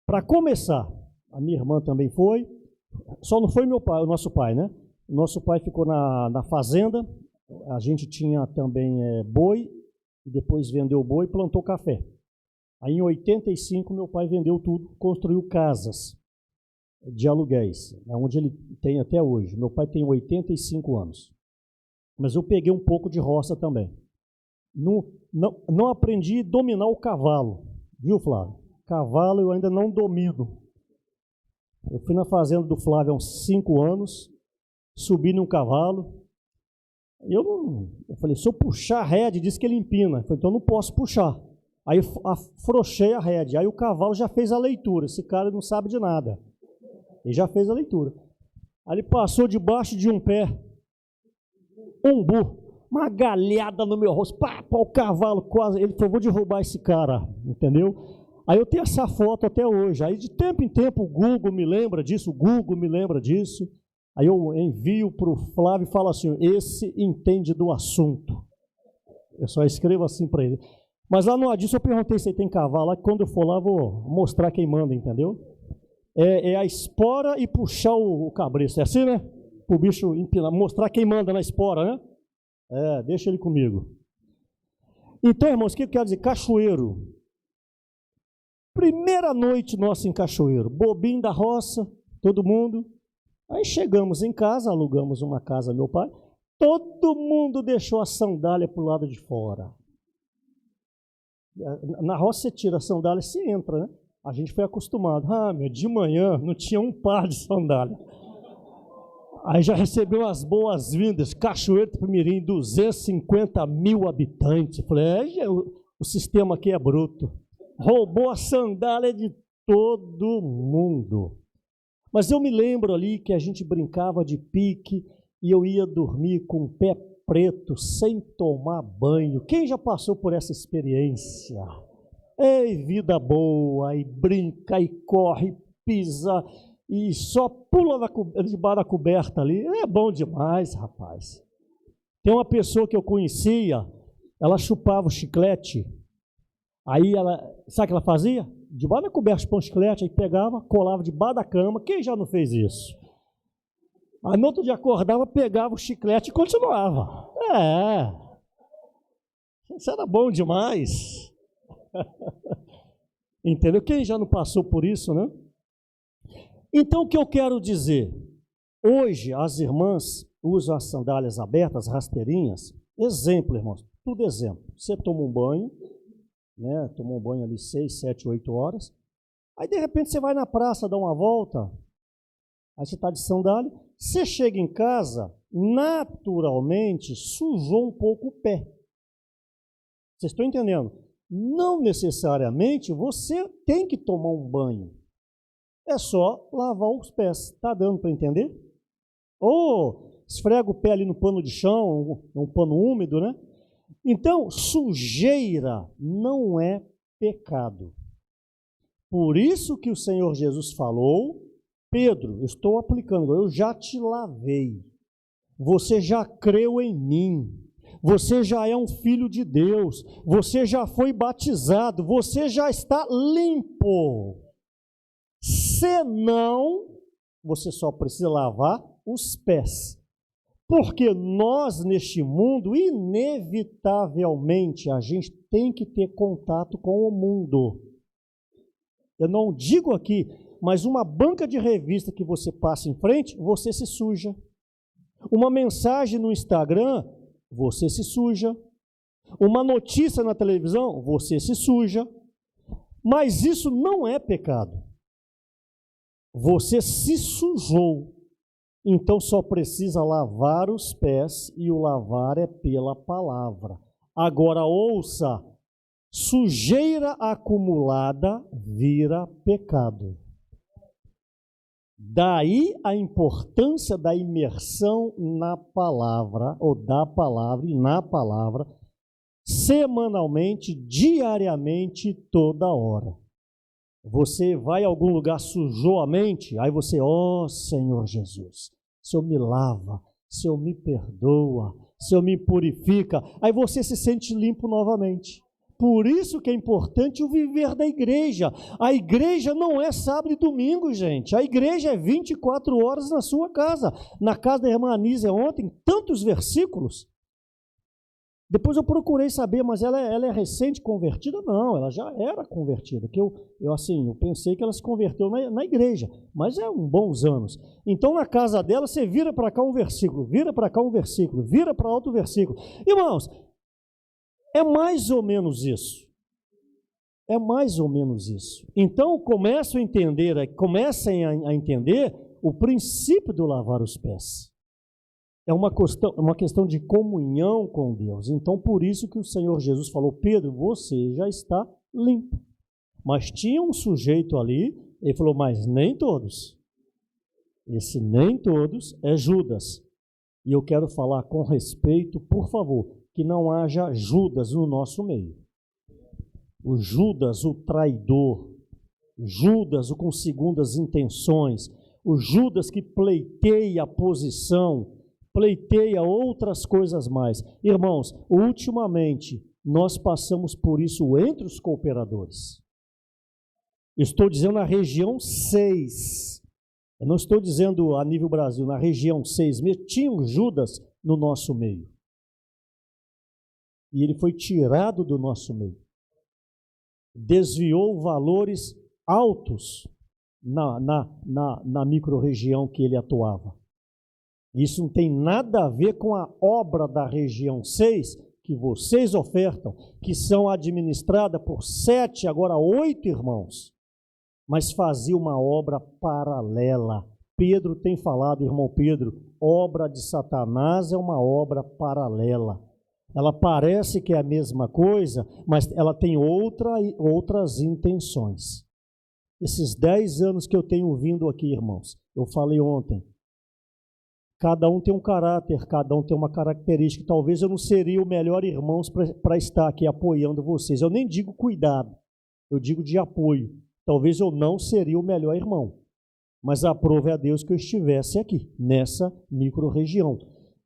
Speaker 1: para começar, a minha irmã também foi, só não foi meu pai, o nosso pai, né? O nosso pai ficou na fazenda, a gente tinha também boi, e depois vendeu o boi e plantou café. Aí em 85 meu pai vendeu tudo, construiu casas de aluguéis, onde ele tem até hoje. Meu pai tem 85 anos. mas eu peguei um pouco de roça também. Não aprendi a dominar o cavalo, viu, Flávio? Cavalo eu ainda não domino. Eu fui na fazenda do Flávio há uns 5 anos, subi num cavalo. Eu falei, se eu puxar a rédea, disse que ele empina. Eu falei, então eu não posso puxar. Aí eu afrouxei a rédea. Aí o cavalo já fez a leitura. Esse cara não sabe de nada. Ele já fez a leitura. Aí ele passou debaixo de um pé. Umbu. Uma galhada no meu rosto. Pá, o cavalo quase. Ele falou, vou derrubar esse cara. Entendeu? Aí eu tenho essa foto até hoje. Aí de tempo em tempo o Google me lembra disso. Aí eu envio para o Flávio e falo assim, esse entende do assunto. Eu só escrevo assim para ele. Mas lá no Adilson eu perguntei se ele tem cavalo, lá que quando eu for lá vou mostrar quem manda, entendeu? É a espora e puxar o cabresto, é assim, né? Para o bicho empinar, mostrar quem manda na espora, né? Deixa ele comigo. Então, irmãos, o que eu quero dizer? Cachoeiro. Primeira noite nossa em Cachoeiro, bobinho da roça, todo mundo. Aí chegamos em casa, alugamos uma casa, meu pai, todo mundo deixou a sandália para o lado de fora. Na roça você tira a sandália e você entra, né? A gente foi acostumado. De manhã não tinha um par de sandália. Aí já recebeu as boas-vindas, Cachoeiro do Pimirim, 250 mil habitantes. Falei, o sistema aqui é bruto. Roubou a sandália de todo mundo. Mas eu me lembro ali que a gente brincava de pique e eu ia dormir com o pé preto, sem tomar banho. Quem já passou por essa experiência? Ei, vida boa, e brinca, e corre, pisa, e só pula debaixo da coberta ali. É bom demais, rapaz. Tem uma pessoa que eu conhecia, ela chupava o chiclete, aí ela, sabe o que ela fazia? Debaixo da coberta de pão chiclete, aí pegava, colava debaixo da cama. Quem já não fez isso? Aí no outro dia acordava, pegava o chiclete e continuava. Isso era bom demais. Entendeu? Quem já não passou por isso, né? Então, o que eu quero dizer? Hoje, as irmãs usam as sandálias abertas, rasteirinhas. Exemplo, irmãos, tudo exemplo. Você toma um banho, né? Tomou um banho ali 6, 7, 8 horas. Aí, de repente, você vai na praça, dá uma volta. Aí você está de sandália. Você chega em casa, naturalmente, sujou um pouco o pé. Vocês estão entendendo? Não necessariamente você tem que tomar um banho. É só lavar os pés. Está dando para entender? Ou esfrega o pé ali no pano de chão, um pano úmido, né? Então, sujeira não é pecado. Por isso que o Senhor Jesus falou, Pedro, eu estou aplicando, eu já te lavei, você já creu em mim, você já é um filho de Deus, você já foi batizado, você já está limpo. Senão, você só precisa lavar os pés. Porque nós, neste mundo, inevitavelmente, a gente tem que ter contato com o mundo. Eu não digo aqui, mas uma banca de revista que você passa em frente, você se suja. Uma mensagem no Instagram, você se suja. Uma notícia na televisão, você se suja. Mas isso não é pecado. Você se sujou. Então só precisa lavar os pés e o lavar é pela palavra. Agora ouça, sujeira acumulada vira pecado. Daí a importância da imersão na palavra, ou da palavra e na palavra, semanalmente, diariamente, toda hora. Você vai a algum lugar, sujou a mente, aí você, Senhor Jesus, Senhor me lava, Senhor me perdoa, Senhor me purifica, aí você se sente limpo novamente. Por isso que é importante o viver da igreja. A igreja não é sábado e domingo, gente. A igreja é 24 horas na sua casa. Na casa da irmã Anísia ontem, tantos versículos. Depois eu procurei saber, mas ela é recente convertida? Não, ela já era convertida. Que eu pensei que ela se converteu na igreja, mas é bons anos. Então, na casa dela, você vira para cá um versículo, vira para cá um versículo, vira para outro versículo. Irmãos, é mais ou menos isso. É mais ou menos isso. Então, comecem a entender o princípio do lavar os pés. É uma questão de comunhão com Deus. Então, por isso que o Senhor Jesus falou, Pedro, você já está limpo. Mas tinha um sujeito ali, ele falou, mas nem todos. Esse nem todos é Judas. E eu quero falar com respeito, por favor, que não haja Judas no nosso meio. O Judas, o traidor, Judas, o com segundas intenções, o Judas que pleiteia a posição, pleiteia outras coisas mais. Irmãos, ultimamente, nós passamos por isso entre os cooperadores. Estou dizendo na região 6. Eu não estou dizendo a nível Brasil, na região 6 mesmo, tinha um Judas no nosso meio. E ele foi tirado do nosso meio. Desviou valores altos na microrregião que ele atuava. Isso não tem nada a ver com a obra da região 6 que vocês ofertam, que são administradas por 7, agora 8 irmãos, mas fazia uma obra paralela. Pedro tem falado, irmão Pedro, obra de Satanás é uma obra paralela. Ela parece que é a mesma coisa, mas ela tem outras intenções. Esses 10 anos que eu tenho vindo aqui, irmãos, eu falei ontem, cada um tem um caráter, cada um tem uma característica. Talvez eu não seria o melhor irmão para estar aqui apoiando vocês. Eu nem digo cuidado, eu digo de apoio. Talvez eu não seria o melhor irmão, mas aprove a Deus que eu estivesse aqui, nessa micro-região.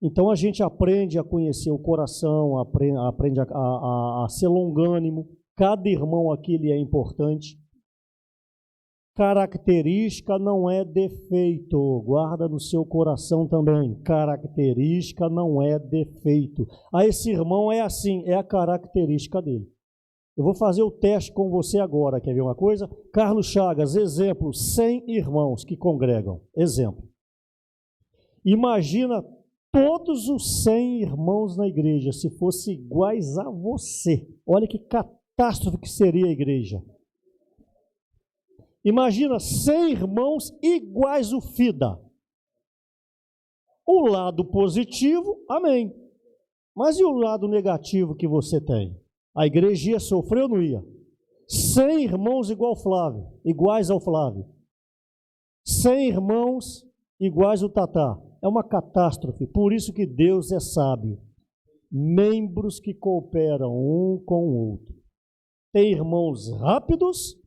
Speaker 1: Então a gente aprende a conhecer o coração, aprende a ser longânimo. Cada irmão aqui ele é importante. Característica não é defeito, guarda no seu coração também. Característica não é defeito. Esse irmão é assim, é a característica dele. Eu vou fazer o teste com você agora, quer ver uma coisa? Carlos Chagas, exemplo, 100 irmãos que congregam, exemplo. Imagina todos os 100 irmãos na igreja se fossem iguais a você. Olha que catástrofe que seria a igreja. Imagina 100 irmãos iguais o FIDA. O lado positivo, amém. Mas e o lado negativo que você tem? A igreja ia sofrer ou não ia? 100 irmãos iguais ao Flávio. 100 irmãos iguais ao Tatá. É uma catástrofe. Por isso que Deus é sábio. Membros que cooperam um com o outro. Tem irmãos rápidos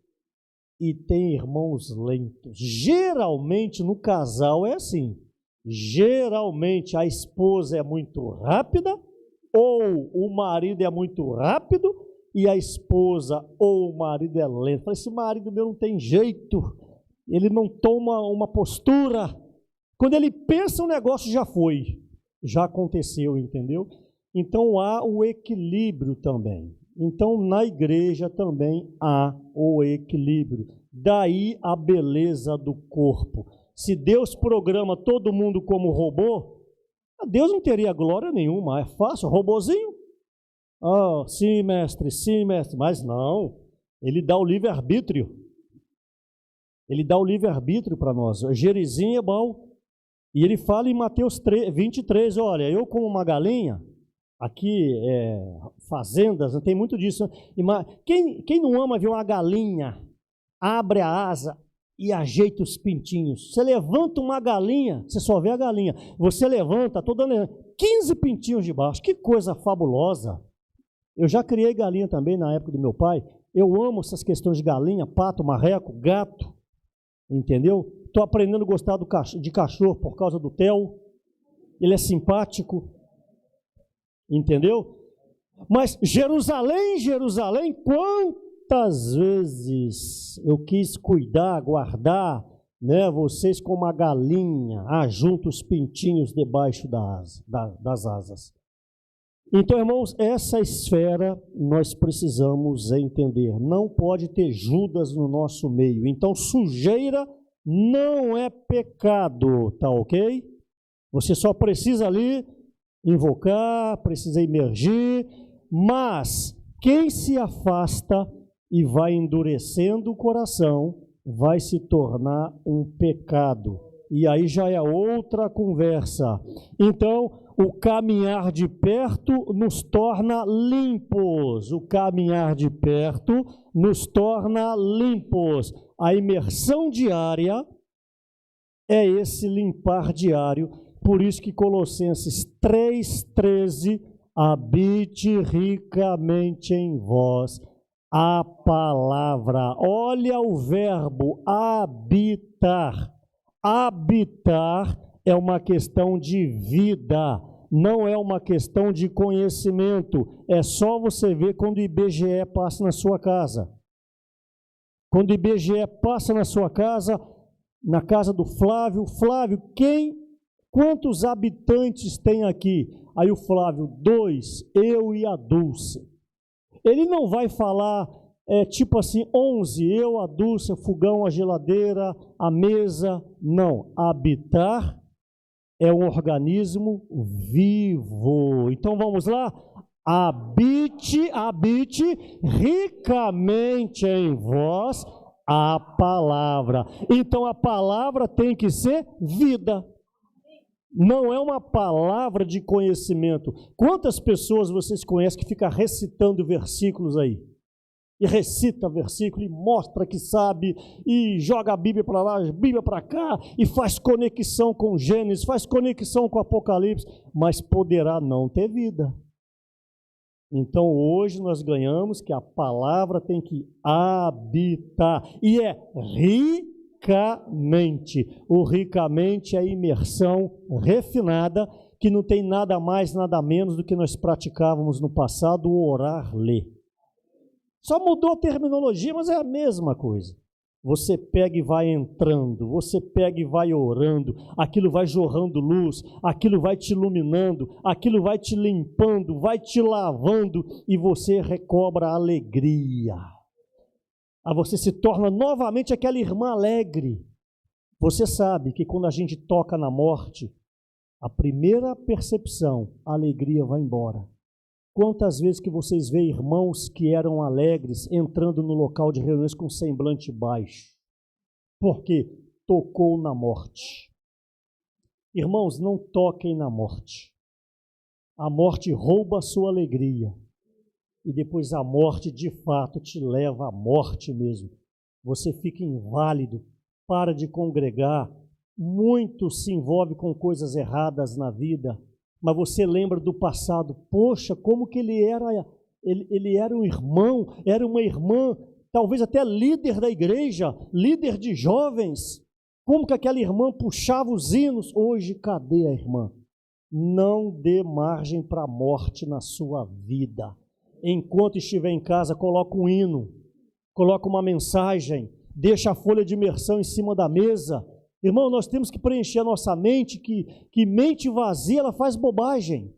Speaker 1: e tem irmãos lentos. Geralmente no casal é assim. Geralmente a esposa é muito rápida, ou o marido é muito rápido, e a esposa ou o marido é lento. Falei, esse marido meu não tem jeito, ele não toma uma postura. Quando ele pensa, o negócio já foi, já aconteceu, entendeu? Então há o equilíbrio também. Então, na igreja também há o equilíbrio. Daí a beleza do corpo. Se Deus programa todo mundo como robô, Deus não teria glória nenhuma. É fácil, robozinho. Ah, sim, mestre, mas não. Ele dá o livre-arbítrio. Ele dá o livre-arbítrio para nós. Gerizinho é bom. E ele fala em Mateus 23, olha, eu como uma galinha... Aqui, fazendas, não tem muito disso. Quem não ama ver uma galinha, abre a asa e ajeita os pintinhos. Você levanta uma galinha, você só vê a galinha. Você levanta, estou dando 15 pintinhos de baixo. Que coisa fabulosa. Eu já criei galinha também na época do meu pai. Eu amo essas questões de galinha, pato, marreco, gato. Entendeu? Estou aprendendo a gostar de cachorro por causa do Theo. Ele é simpático. Entendeu? Mas Jerusalém, quantas vezes eu quis cuidar, guardar, né, vocês como uma galinha, ajunta os pintinhos debaixo das asas. Então, irmãos, essa esfera nós precisamos entender. Não pode ter Judas no nosso meio. Então, sujeira não é pecado, tá ok? Você só precisa ali invocar, precisa emergir, mas quem se afasta e vai endurecendo o coração vai se tornar um pecado. E aí já é outra conversa. Então, o caminhar de perto nos torna limpos. O caminhar de perto nos torna limpos. A imersão diária é esse limpar diário. Por isso que Colossenses 3,13, habite ricamente em vós a palavra. Olha o verbo habitar. Habitar é uma questão de vida, não é uma questão de conhecimento. É só você ver quando o IBGE passa na sua casa. Quando o IBGE passa na sua casa, na casa do Flávio, Flávio, quantos habitantes tem aqui? Aí o Flávio, 2, eu e a Dulce. Ele não vai falar, tipo assim, 11, eu, a Dulce, o fogão, a geladeira, a mesa. Não, habitar é um organismo vivo. Então vamos lá? Habite ricamente em vós a palavra. Então a palavra tem que ser vida. Não é uma palavra de conhecimento. Quantas pessoas vocês conhecem que ficam recitando versículos aí? E recita versículo, e mostra que sabe, e joga a Bíblia para lá, a Bíblia para cá, e faz conexão com Gênesis, faz conexão com Apocalipse, mas poderá não ter vida. Então hoje nós ganhamos que a palavra tem que habitar, e é ricamente. O ricamente é a imersão refinada, que não tem nada mais, nada menos do que nós praticávamos no passado, o orar, ler. Só mudou a terminologia, mas é a mesma coisa. Você pega e vai entrando, você pega e vai orando, aquilo vai jorrando luz, aquilo vai te iluminando, aquilo vai te limpando, vai te lavando e você recobra a alegria. Aí você se torna novamente aquela irmã alegre. Você sabe que quando a gente toca na morte, a primeira percepção, a alegria vai embora. Quantas vezes que vocês veem irmãos que eram alegres entrando no local de reuniões com semblante baixo? Porque tocou na morte. Irmãos, não toquem na morte. A morte rouba a sua alegria. E depois a morte de fato te leva à morte mesmo. Você fica inválido, para de congregar, muito se envolve com coisas erradas na vida. Mas você lembra do passado, poxa, como que ele era um irmão, era uma irmã, talvez até líder da igreja, líder de jovens, como que aquela irmã puxava os hinos, hoje cadê a irmã? Não dê margem para a morte na sua vida. Enquanto estiver em casa, coloca um hino, coloca uma mensagem, deixa a folha de imersão em cima da mesa. Irmão, nós temos que preencher a nossa mente, que mente vazia, ela faz bobagem.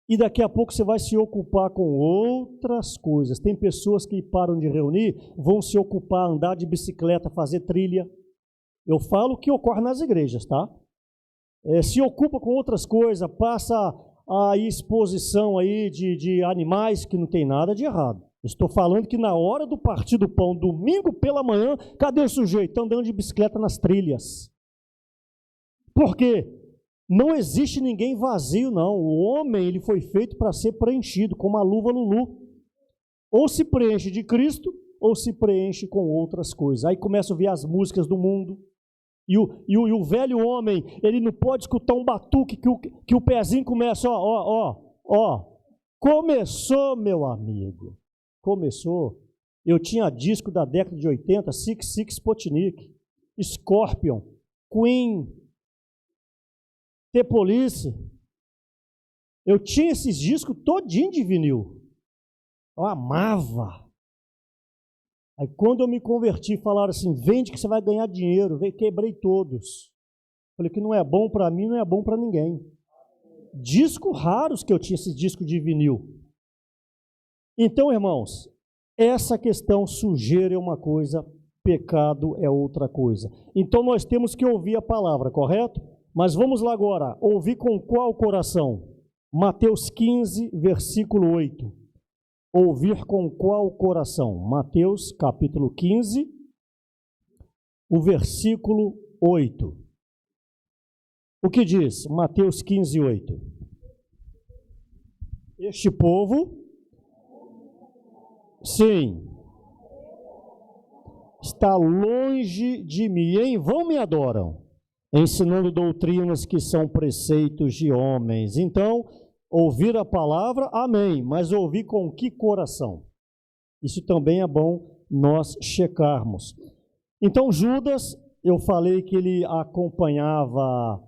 Speaker 1: E daqui a pouco você vai se ocupar com outras coisas. Tem pessoas que param de reunir, vão se ocupar, andar de bicicleta, fazer trilha. Eu falo o que ocorre nas igrejas, tá? Se ocupa com outras coisas, passa a exposição aí de animais, que não tem nada de errado. Estou falando que na hora do partir do pão, domingo pela manhã, cadê o sujeito? Estão andando de bicicleta nas trilhas. Por quê? Não existe ninguém vazio, não. O homem, ele foi feito para ser preenchido, como a luva Lulu. Ou se preenche de Cristo, ou se preenche com outras coisas. Aí começa a ouvir as músicas do mundo. E o velho homem, ele não pode escutar um batuque que o pezinho começa, Começou, meu amigo. Começou. Eu tinha disco da década de 80, Six Six Sputnik, Scorpion, Queen, The Police. Eu tinha esses discos todinho de vinil. Eu amava. Aí quando eu me converti, falaram assim, vende que você vai ganhar dinheiro. Quebrei todos. Falei que não é bom para mim, não é bom para ninguém. discos raros que eu tinha, esse disco de vinil. Então, irmãos, essa questão, sujeira é uma coisa, pecado é outra coisa. Então nós temos que ouvir a palavra, correto? Mas vamos lá agora, ouvir com qual coração? Mateus 15, versículo 8. Ouvir com qual coração? Mateus capítulo 15, o versículo 8. O que diz? Mateus 15, 8. Este povo, sim, está longe de mim, em vão me adoram, ensinando doutrinas que são preceitos de homens. Então, ouvir a palavra, amém, mas ouvir com que coração? Isso também é bom nós checarmos. Então, Judas, eu falei que ele acompanhava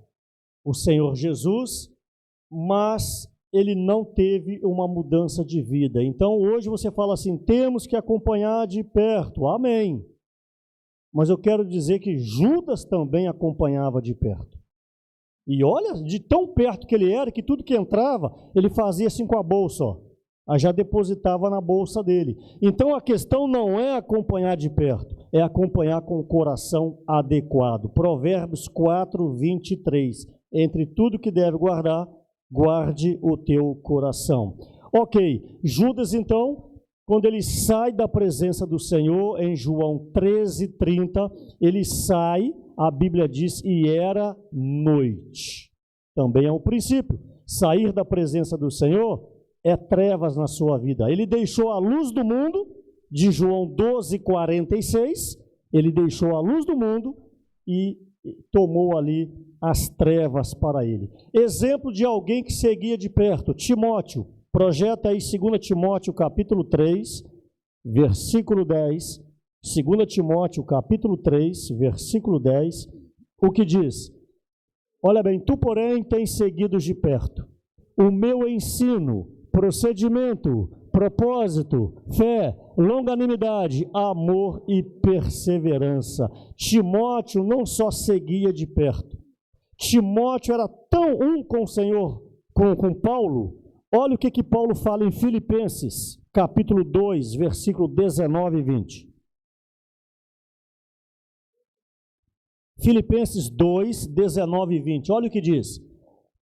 Speaker 1: o Senhor Jesus, mas ele não teve uma mudança de vida. Então, hoje você fala assim, temos que acompanhar de perto, amém. Mas eu quero dizer que Judas também acompanhava de perto. E olha, de tão perto que ele era, que tudo que entrava, ele fazia assim com a bolsa, ó. Aí já depositava na bolsa dele. Então a questão não é acompanhar de perto, é acompanhar com o coração adequado. Provérbios 4, 23. Entre tudo que deve guardar, guarde o teu coração. Ok, Judas então, quando ele sai da presença do Senhor, em João 13, 30, ele sai, a Bíblia diz, e era noite. Também é um princípio. Sair da presença do Senhor é trevas na sua vida. Ele deixou a luz do mundo, de João 12, 46, ele deixou a luz do mundo e tomou ali as trevas para ele. Exemplo de alguém que seguia de perto, Timóteo. Projeta aí 2 Timóteo capítulo 3, versículo 10. 2 Timóteo capítulo 3, versículo 10. O que diz? Olha bem, tu porém tens seguido de perto o meu ensino, procedimento, propósito, fé, longanimidade, amor e perseverança. Timóteo não só seguia de perto. Timóteo era tão um com o Senhor, com Paulo. Olha o que Paulo fala em Filipenses, capítulo 2, versículo 19 e 20. Filipenses 2, 19 e 20. Olha o que diz.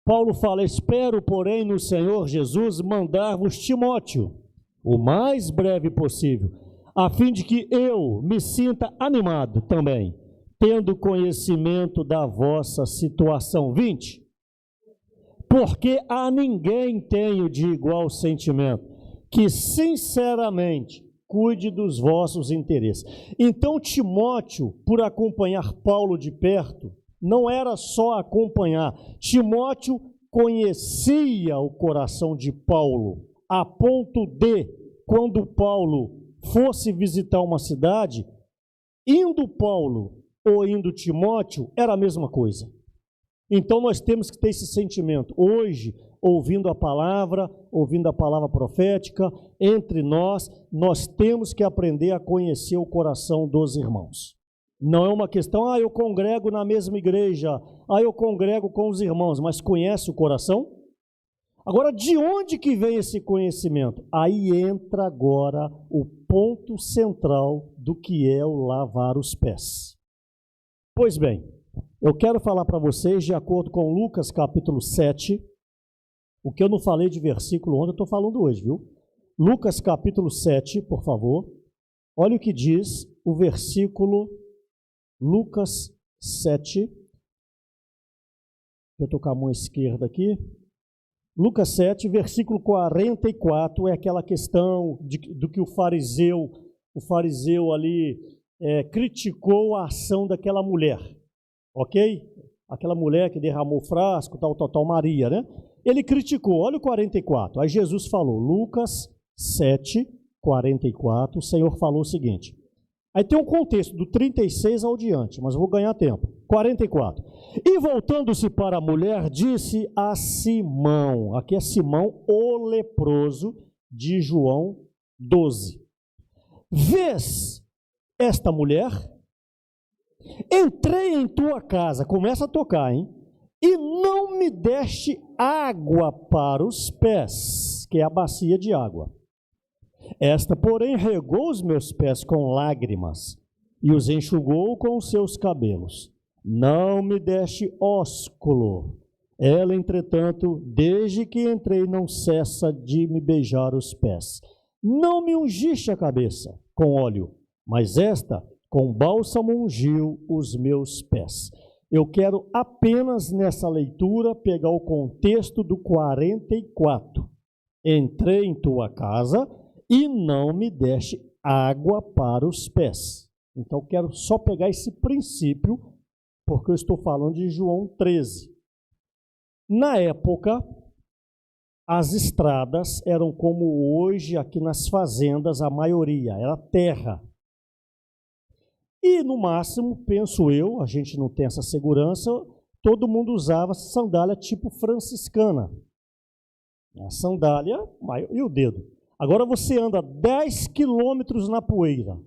Speaker 1: Paulo fala, espero, porém, no Senhor Jesus mandar-vos Timóteo, o mais breve possível, a fim de que eu me sinta animado também, tendo conhecimento da vossa situação. 20. Porque a ninguém tenho de igual sentimento, que sinceramente cuide dos vossos interesses. Então Timóteo, por acompanhar Paulo de perto, não era só acompanhar. Timóteo conhecia o coração de Paulo, a ponto de, quando Paulo fosse visitar uma cidade, indo Paulo ou indo Timóteo, era a mesma coisa. Então nós temos que ter esse sentimento. Hoje, ouvindo a palavra profética, entre nós temos que aprender a conhecer o coração dos irmãos. Não é uma questão, eu congrego na mesma igreja, eu congrego com os irmãos, mas conhece o coração? Agora, de onde que vem esse conhecimento? Aí entra agora o ponto central do que é o lavar os pés. Pois bem, eu quero falar para vocês, de acordo com Lucas capítulo 7, o que eu não falei de versículo ontem, eu estou falando hoje, viu? Lucas capítulo 7, por favor. Olha o que diz o versículo Lucas 7. Deixa eu tocar a mão esquerda aqui. Lucas 7, versículo 44, é aquela questão do que o fariseu ali criticou a ação daquela mulher. Ok? Aquela mulher que derramou o frasco, tal, Maria, né? Ele criticou, olha o 44, aí Jesus falou, Lucas 7, 44, o Senhor falou o seguinte, aí tem um contexto do 36 ao diante, mas vou ganhar tempo, 44, e voltando-se para a mulher, disse a Simão, aqui é Simão, o leproso, de João 12, vês esta mulher? Entrei em tua casa, começa a tocar, hein? e não me deste água para os pés, que é a bacia de água. Esta, porém, regou os meus pés com lágrimas e os enxugou com os seus cabelos. Não me deste ósculo. Ela, entretanto, desde que entrei, não cessa de me beijar os pés. Não me ungiste a cabeça com óleo, mas esta, com bálsamo, ungiu os meus pés. Eu quero apenas nessa leitura pegar o contexto do 44. Entrei em tua casa e não me deste água para os pés. Então, quero só pegar esse princípio, porque eu estou falando de João 13. Na época, as estradas eram como hoje aqui nas fazendas, a maioria, era terra. E no máximo, penso eu, a gente não tem essa segurança, todo mundo usava sandália tipo franciscana. A sandália e o dedo. Agora você anda 10 quilômetros na poeira.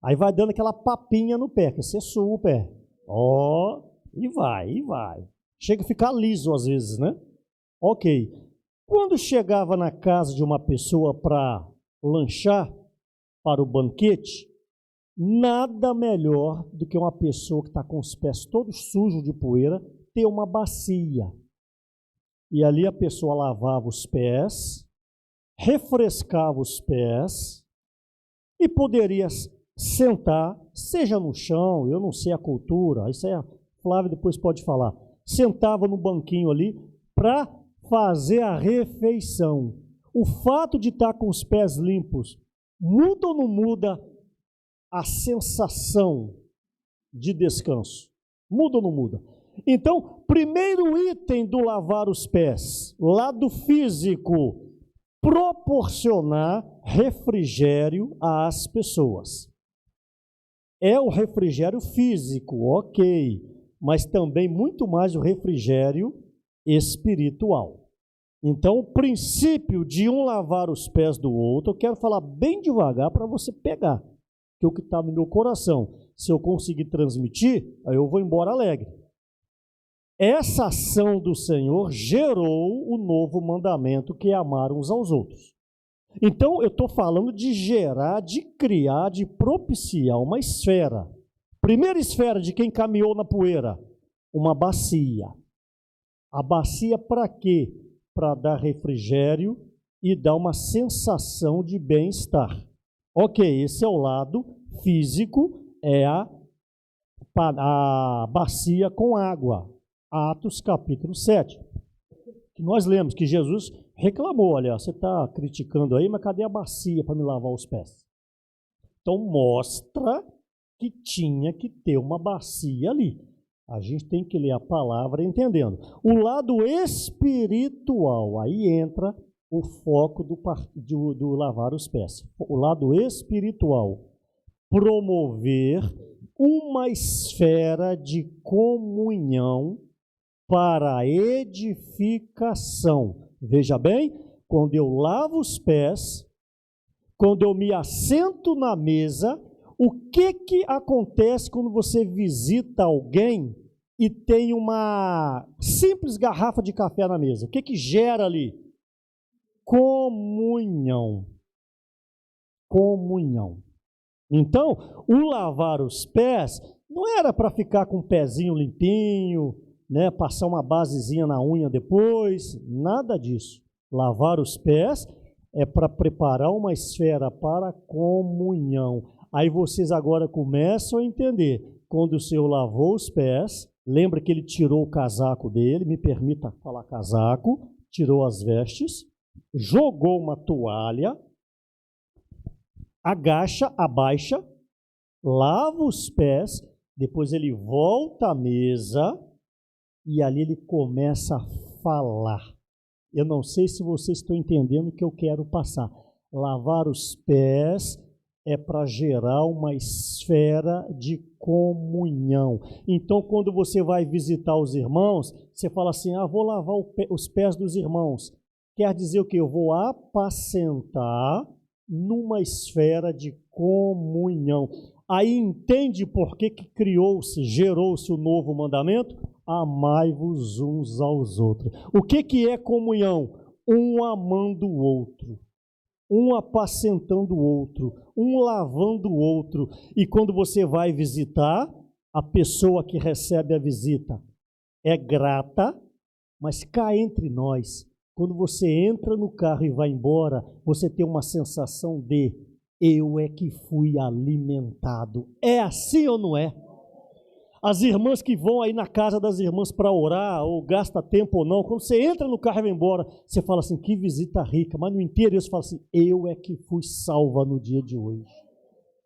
Speaker 1: Aí vai dando aquela papinha no pé, que você sua o pé. Ó, e vai. Chega a ficar liso às vezes, né? Ok. Quando chegava na casa de uma pessoa para lanchar, para o banquete, nada melhor do que uma pessoa que está com os pés todos sujos de poeira ter uma bacia. E ali a pessoa lavava os pés, refrescava os pés e poderia sentar, seja no chão, eu não sei a cultura, isso aí a Flávia depois pode falar. Sentava no banquinho ali para fazer a refeição. O fato de estar com os pés limpos muda ou não muda a sensação de descanso? Muda ou não muda? Então, primeiro item do lavar os pés, lado físico, proporcionar refrigério às pessoas. É o refrigério físico, ok, mas também muito mais o refrigério espiritual. Então, o princípio de um lavar os pés do outro, eu quero falar bem devagar para você pegar, que é o que está no meu coração. Se eu conseguir transmitir, aí eu vou embora alegre. Essa ação do Senhor gerou o novo mandamento, que é amar uns aos outros. Então, eu estou falando de gerar, de criar, de propiciar uma esfera. Primeira esfera de quem caminhou na poeira, uma bacia. A bacia para quê? Para dar refrigério e dar uma sensação de bem-estar. Ok, esse é o lado físico, é a bacia com água. Atos capítulo 7. Que nós lemos que Jesus reclamou, olha, você está criticando aí, mas cadê a bacia para me lavar os pés? Então mostra que tinha que ter uma bacia ali. A gente tem que ler a palavra entendendo. O lado espiritual, aí entra o foco do lavar os pés. O lado espiritual, promover uma esfera de comunhão para a edificação. Veja bem, quando eu lavo os pés, quando eu me assento na mesa, o que acontece quando você visita alguém e tem uma simples garrafa de café na mesa? O que gera ali? Comunhão. Comunhão. Então, o lavar os pés não era para ficar com o pezinho limpinho, né, passar uma basezinha na unha depois, nada disso. Lavar os pés é para preparar uma esfera para comunhão. Aí vocês agora começam a entender. Quando o Senhor lavou os pés, lembra que ele tirou o casaco dele, me permita falar casaco, tirou as vestes, jogou uma toalha, agacha, abaixa, lava os pés, depois ele volta à mesa e ali ele começa a falar. Eu não sei se vocês estão entendendo o que eu quero passar. Lavar os pés é para gerar uma esfera de comunhão. Então, quando você vai visitar os irmãos, você fala assim, vou lavar os pés dos irmãos. Quer dizer o quê? Eu vou apacentar numa esfera de comunhão. Aí entende por que criou-se, gerou-se o novo mandamento? amai-vos uns aos outros. O que é comunhão? Um amando o outro, um apacentando o outro, um lavando o outro. E quando você vai visitar, a pessoa que recebe a visita é grata, mas cá entre nós, quando você entra no carro e vai embora, você tem uma sensação de eu é que fui alimentado. É assim ou não é? As irmãs que vão aí na casa das irmãs para orar, ou gasta tempo ou não, quando você entra no carro e vai embora, você fala assim, que visita rica, mas no interior você fala assim, eu é que fui salva no dia de hoje.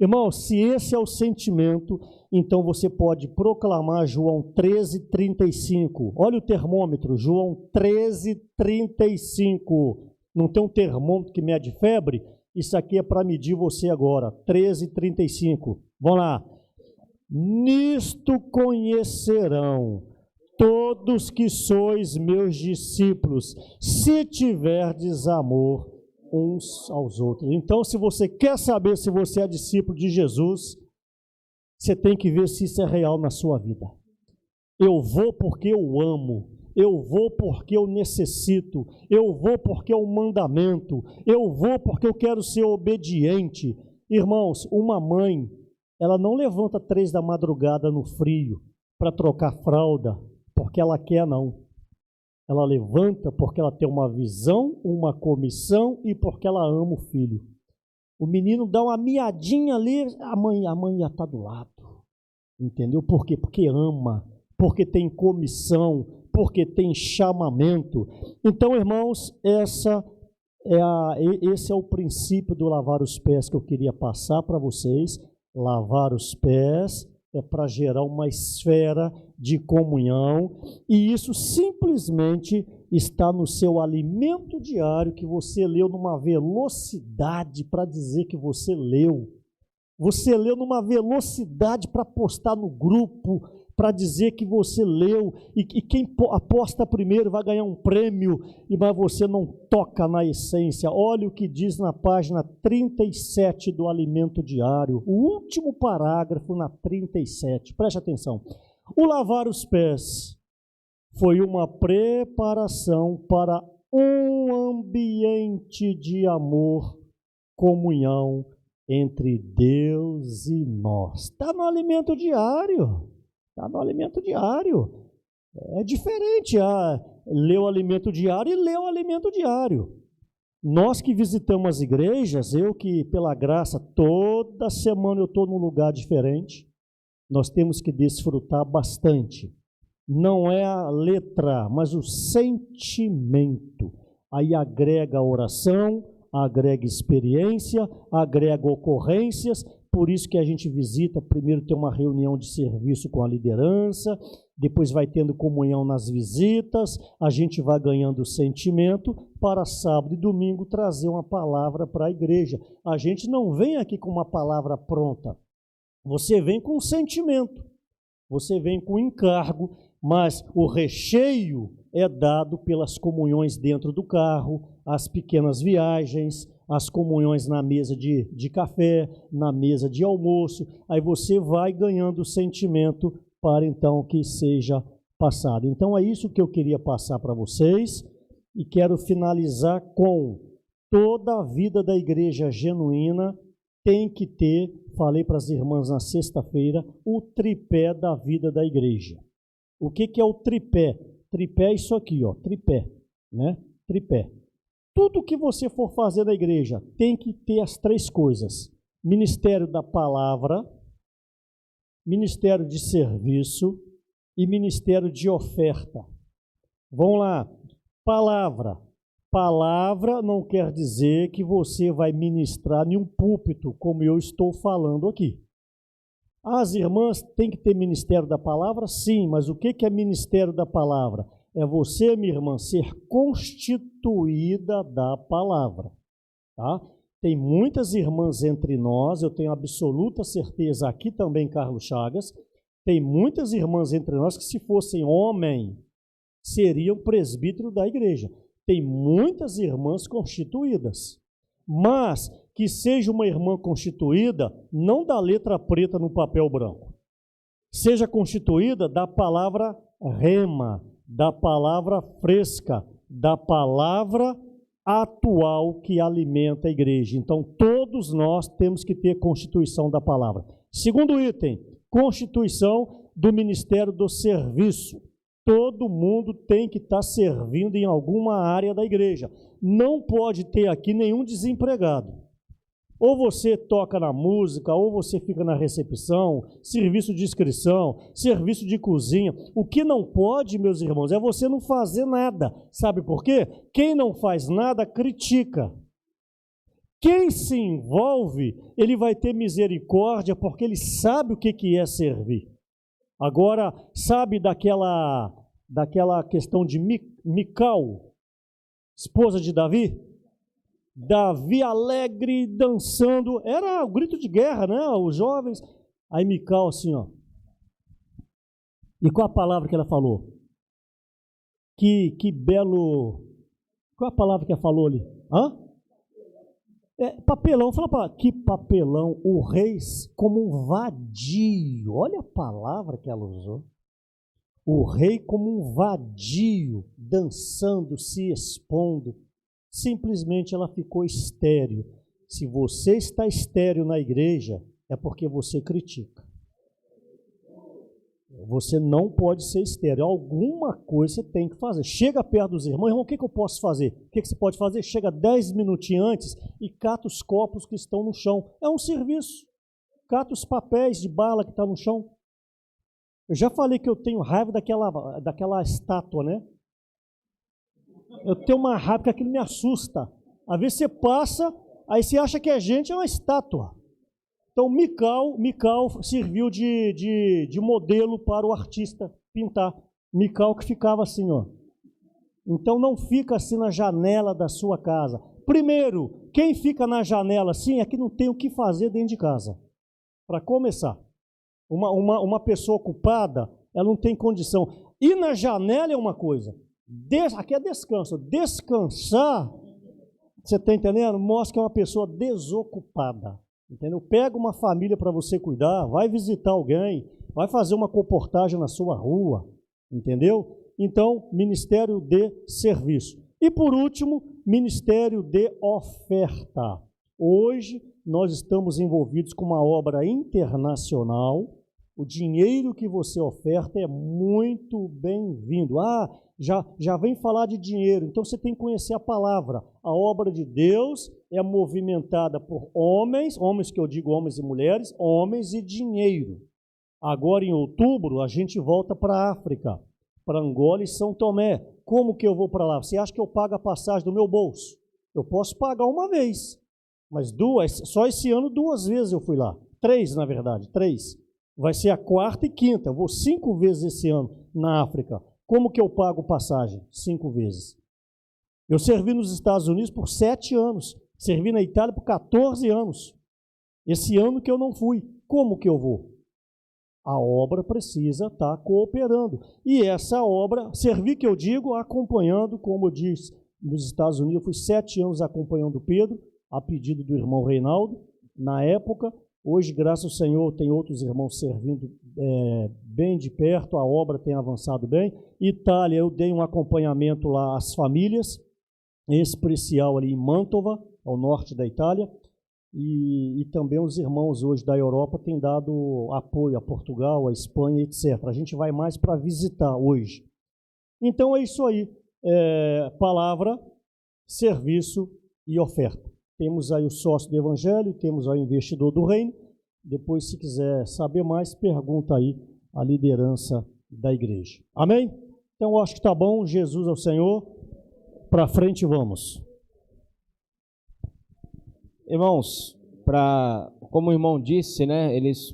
Speaker 1: Irmão, se esse é o sentimento, então você pode proclamar João 13:35. Olha o termômetro, João 13:35. Não tem um termômetro que mede febre? Isso aqui é para medir você agora. 13:35. Vamos lá. Nisto conhecerão todos que sois meus discípulos, se tiverdes amor uns aos outros. Então, se você quer saber se você é discípulo de Jesus, você tem que ver se isso é real na sua vida. Eu vou porque eu amo, eu vou porque eu necessito, eu vou porque é um mandamento, eu vou porque eu quero ser obediente. Irmãos, uma mãe, ela não levanta 3 da madrugada no frio para trocar fralda, porque ela quer não. Ela levanta porque ela tem uma visão, uma comissão e porque ela ama o filho. O menino dá uma miadinha ali, a mãe já está do lado. Entendeu? Por quê? Porque ama, porque tem comissão, porque tem chamamento. Então, irmãos, esse é o princípio do lavar os pés que eu queria passar para vocês. Lavar os pés é para gerar uma esfera de comunhão, e isso simplesmente está no seu alimento diário, que você leu numa velocidade para dizer que você leu. Você leu numa velocidade para postar no grupo, para dizer que você leu, e quem aposta primeiro vai ganhar um prêmio, mas você não toca na essência. Olha o que diz na página 37 do Alimento Diário, o último parágrafo na 37, preste atenção. O lavar os pés foi uma preparação para um ambiente de amor, comunhão entre Deus e nós. Está no Alimento Diário. Está no Alimento Diário. É diferente ler o Alimento Diário e ler o Alimento Diário. Nós que visitamos as igrejas, eu que, pela graça, toda semana eu estou num lugar diferente, nós temos que desfrutar bastante. Não é a letra, mas o sentimento. Aí agrega a oração, agrega experiência, agrega ocorrências. Por isso que a gente visita, primeiro tem uma reunião de serviço com a liderança, depois vai tendo comunhão nas visitas, a gente vai ganhando sentimento para sábado e domingo trazer uma palavra para a igreja. A gente não vem aqui com uma palavra pronta, você vem com sentimento, você vem com encargo, mas o recheio é dado pelas comunhões dentro do carro, as pequenas viagens, as comunhões na mesa de café, na mesa de almoço. Aí você vai ganhando o sentimento para então que seja passado. Então é isso que eu queria passar para vocês, e quero finalizar com toda a vida da igreja genuína tem que ter, falei para as irmãs na sexta-feira, o tripé da vida da igreja. O que é o tripé? Tripé é isso aqui, ó, tripé, né? Tripé. Tudo que você for fazer na igreja tem que ter as 3 coisas: ministério da palavra, ministério de serviço e ministério de oferta. Vamos lá. Palavra. Palavra não quer dizer que você vai ministrar em um púlpito, como eu estou falando aqui. As irmãs têm que ter ministério da palavra? Sim, mas o que é ministério da palavra? É você, minha irmã, ser constituída da palavra. Tá? Tem muitas irmãs entre nós, eu tenho absoluta certeza, aqui também, Carlos Chagas, tem muitas irmãs entre nós que, se fossem homem, seriam presbítero da igreja. Tem muitas irmãs constituídas, mas que seja uma irmã constituída, não da letra preta no papel branco. seja constituída da palavra rema, da palavra fresca, da palavra atual que alimenta a igreja. Então, todos nós temos que ter constituição da palavra. Segundo item, constituição do ministério do serviço. Todo mundo tem que estar servindo em alguma área da igreja. Não pode ter aqui nenhum desempregado. Ou você toca na música, ou você fica na recepção, serviço de inscrição, serviço de cozinha. O que não pode, meus irmãos, é você não fazer nada. Sabe por quê? Quem não faz nada critica. Quem se envolve, ele vai ter misericórdia, porque ele sabe o que é servir. Agora, sabe daquela questão de Mical, esposa de Davi? Davi alegre, dançando, era o grito de guerra, né? Os jovens. Aí Mical assim, ó. E qual a palavra que ela falou? Que belo... Qual a palavra que ela falou ali? Hã? Papelão, fala para que papelão, o rei como um vadio, olha a palavra que ela usou, o rei como um vadio, dançando, se expondo, simplesmente ela ficou estéril. Se você está estéril na igreja, é porque você critica. Você não pode ser estéril. Alguma coisa você tem que fazer. Chega perto dos irmãos, irmão, o que eu posso fazer? O que você pode fazer? Chega 10 minutinhos antes e cata os copos que estão no chão. É um serviço. Cata os papéis de bala que estão no chão. Eu já falei que eu tenho raiva daquela estátua, né? Eu tenho uma raiva que aquilo me assusta. Às vezes você passa, aí você acha que é gente, é uma estátua. Então, Mical serviu de modelo para o artista pintar. Mical que ficava assim, ó. Então, não fica assim na janela da sua casa. Primeiro, quem fica na janela assim é que não tem o que fazer dentro de casa. Para começar. Uma pessoa ocupada, ela não tem condição. Ir na janela é uma coisa. Aqui é descanso. Descansar, você está entendendo? Mostra que é uma pessoa desocupada. Entendeu? Pega uma família para você cuidar, vai visitar alguém, vai fazer uma comportagem na sua rua, entendeu? Então, ministério de serviço. E por último, ministério de oferta. Hoje nós estamos envolvidos com uma obra internacional. O dinheiro que você oferta é muito bem-vindo. Já vem falar de dinheiro, então você tem que conhecer a palavra. A obra de Deus é movimentada por homens que eu digo homens e mulheres, homens e dinheiro. Agora em outubro a gente volta para a África, para Angola e São Tomé. Como que eu vou para lá? Você acha que eu pago a passagem do meu bolso? Eu posso pagar uma vez, mas só esse ano 2 vezes eu fui lá. 3, na verdade, 3. Vai ser a 4ª e 5ª. Eu vou 5 vezes esse ano na África. Como que eu pago passagem? 5 vezes. Eu servi nos Estados Unidos por 7 anos. Servi na Itália por 14 anos. Esse ano que eu não fui. Como que eu vou? A obra precisa estar cooperando. E essa obra, servir que eu digo, acompanhando, como eu disse, nos Estados Unidos, eu fui 7 anos acompanhando Pedro, a pedido do irmão Reinaldo, na época. Hoje, graças ao Senhor, tem outros irmãos servindo bem de perto, a obra tem avançado bem. Itália, eu dei um acompanhamento lá às famílias, em especial ali em Mantova, ao norte da Itália, e também os irmãos hoje da Europa têm dado apoio a Portugal, a Espanha, etc. A gente vai mais para visitar hoje. Então é isso aí, palavra, serviço e oferta. Temos aí o sócio do Evangelho, temos aí o investidor do reino. Depois, se quiser saber mais, pergunta aí a liderança da igreja. Amém? Então, eu acho que está bom. Jesus é o Senhor. Para frente vamos.
Speaker 2: Irmãos, como o irmão disse, né, eles